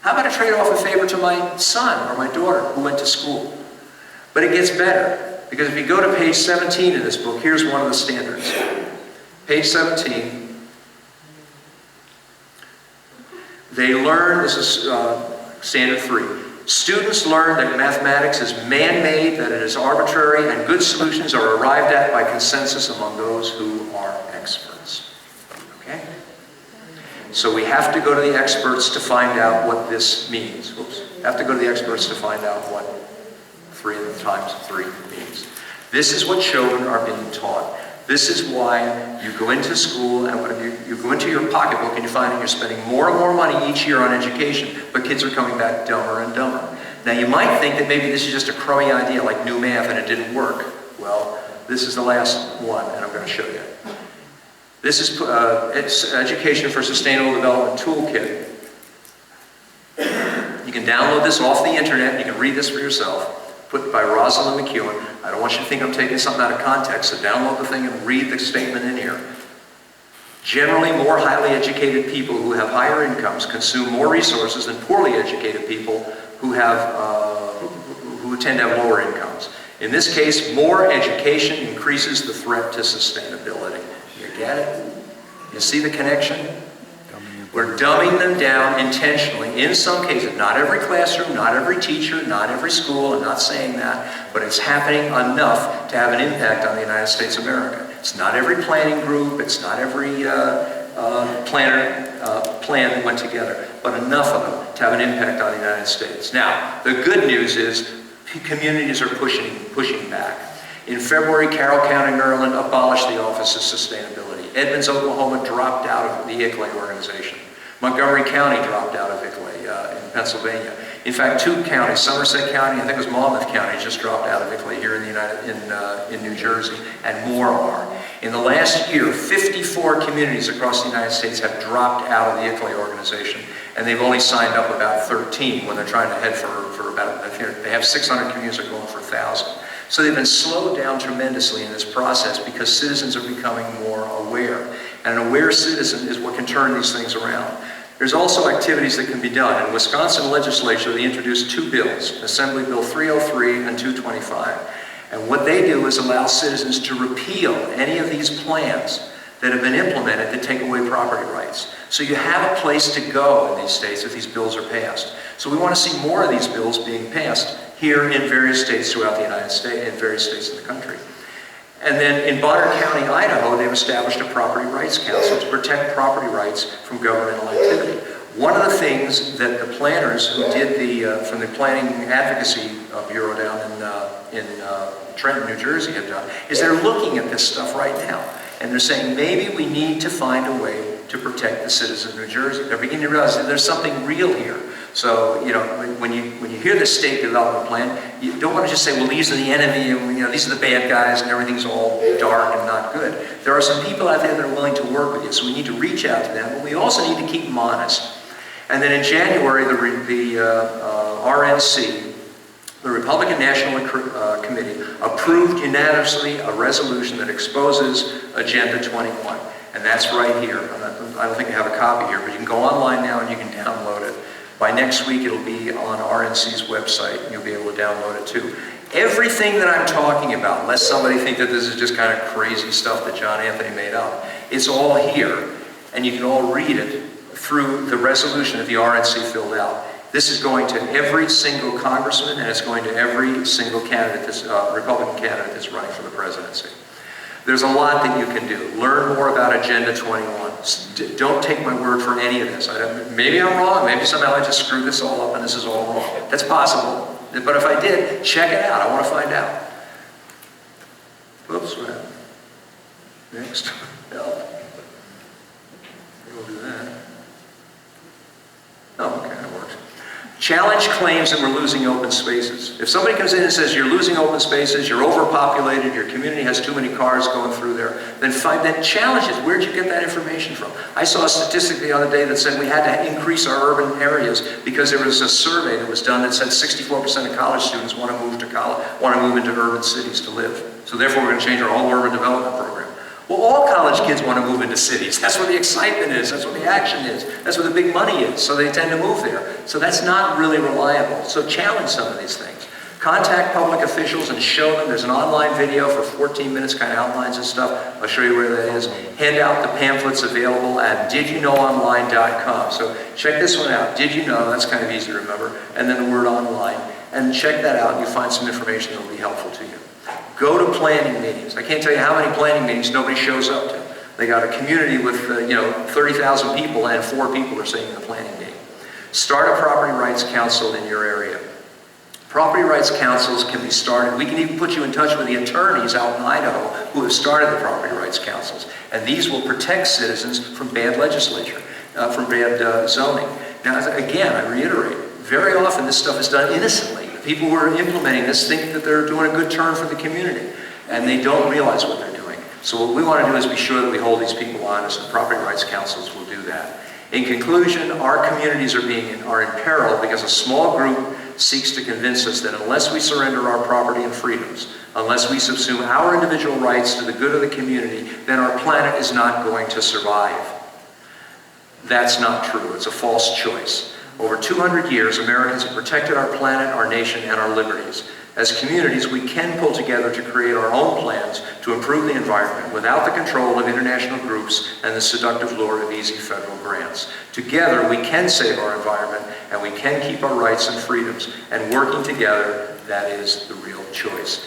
How about a trade-off in favor to my son or my daughter who went to school? But it gets better, because if you go to page 17 in this book, here's one of the standards. Page 17, they learn, this is standard 3, students learn that mathematics is man-made, that it is arbitrary, and good solutions are arrived at by consensus among those who are experts. Okay? So we have to go to the experts to find out what this means. Have to go to the experts to find out what 3 times 3 means. This is what children are being taught. This is why you go into school and you go into your pocketbook and you find that you're spending more and more money each year on education, but kids are coming back dumber and dumber. Now you might think that maybe this is just a crummy idea like new math and it didn't work. Well, this is the last one and I'm going to show you. This is it's Education for Sustainable Development Toolkit. You can download this off the internet. You can read this for yourself. Put by Rosalind McEwen. I don't want you to think I'm taking something out of context, so download the thing and read the statement in here. Generally, more highly educated people who have higher incomes consume more resources than poorly educated people who tend to have lower incomes. In this case, more education increases the threat to sustainability. You get it? You see the connection? We're dumbing them down intentionally. In some cases, not every classroom, not every teacher, not every school, I'm not saying that, but it's happening enough to have an impact on the United States of America. It's not every planning group, it's not every plan that went together, but enough of them to have an impact on the United States. Now, the good news is communities are pushing back. In February, Carroll County, Maryland abolished the Office of Sustainability. Edmonds, Oklahoma dropped out of the ICLEI organization. Montgomery County dropped out of ICLEI in Pennsylvania. In fact, 2 counties, Somerset County, I think it was Monmouth County, just dropped out of ICLEI here in New Jersey, and more are. In the last year, 54 communities across the United States have dropped out of the ICLEI organization, and they've only signed up about 13 when they're trying to head for about, they have 600 communities that are going for 1,000. So they've been slowed down tremendously in this process because citizens are becoming more aware. And an aware citizen is what can turn these things around. There's also activities that can be done. In Wisconsin legislature, they introduced 2 bills, Assembly Bill 303 and 225. And what they do is allow citizens to repeal any of these plans that have been implemented that take away property rights. So you have a place to go in these states if these bills are passed. So we want to see more of these bills being passed here in various states throughout the United States, in various states in the country. And then in Bonner County, Idaho, they've established a property rights council to protect property rights from governmental activity. One of the things that the planners who did from the Planning Advocacy Bureau down in Trenton, New Jersey have done, is they're looking at this stuff right now. And they're saying maybe we need to find a way to protect the citizens of New Jersey. They're beginning to realize that there's something real here. So, you know, when you hear the state development plan, you don't want to just say, well, these are the enemy, and, you know, these are the bad guys, and everything's all dark and not good. There are some people out there that are willing to work with you, so we need to reach out to them, but we also need to keep them honest. And then in January, the RNC, the Republican National Committee, approved unanimously a resolution that exposes Agenda 21. And that's right here. I don't think I have a copy here, but you can go online now and you can download it. By next week, it'll be on RNC's website, and you'll be able to download it too. Everything that I'm talking about, unless somebody think that this is just kind of crazy stuff that John Anthony made up, it's all here, and you can all read it through the resolution that the RNC filled out. This is going to every single congressman, and it's going to every single candidate, Republican candidate that's running for the presidency. There's a lot that you can do. Learn more about Agenda 21. Don't take my word for any of this. Maybe I'm wrong. Maybe somehow I just screwed this all up and this is all wrong. That's possible. But if I did, check it out. I want to find out. Whoops, what happened? Next. Help. We'll do that. Oh, okay, that works. Challenge claims that we're losing open spaces. If somebody comes in and says you're losing open spaces, you're overpopulated, your community has too many cars going through there, then challenge it. Where'd you get that information from? I saw a statistic the other day that said we had to increase our urban areas because there was a survey that was done that said 64% of college students want to move to college, want to move into urban cities to live. So therefore we're going to change our whole urban development program. Well, all college kids want to move into cities. That's where the excitement is. That's where the action is. That's where the big money is. So they tend to move there. So that's not really reliable. So challenge some of these things. Contact public officials and show them. There's an online video for 14 minutes, kind of outlines and stuff. I'll show you where that is. Hand out the pamphlets available at didyouknowonline.com. So check this one out. Did you know? That's kind of easy to remember. And then the word online. And check that out, and you'll find some information that will be helpful to you. Go to planning meetings. I can't tell you how many planning meetings nobody shows up to. They got a community with 30,000 people, and 4 people are sitting in the planning meeting. Start a property rights council in your area. Property rights councils can be started. We can even put you in touch with the attorneys out in Idaho who have started the property rights councils. And these will protect citizens from bad legislature, from bad zoning. Now, again, I reiterate, very often this stuff is done innocently. People who are implementing this think that they're doing a good turn for the community, and they don't realize what they're doing. So what we want to do is be sure that we hold these people honest, and property rights councils will do that. In conclusion, our communities are in peril because a small group seeks to convince us that unless we surrender our property and freedoms, unless we subsume our individual rights to the good of the community, then our planet is not going to survive. That's not true. It's a false choice. Over 200 years, Americans have protected our planet, our nation, and our liberties. As communities, we can pull together to create our own plans to improve the environment without the control of international groups and the seductive lure of easy federal grants. Together, we can save our environment, and we can keep our rights and freedoms. And working together, that is the real choice.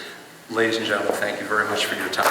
Ladies and gentlemen, thank you very much for your time.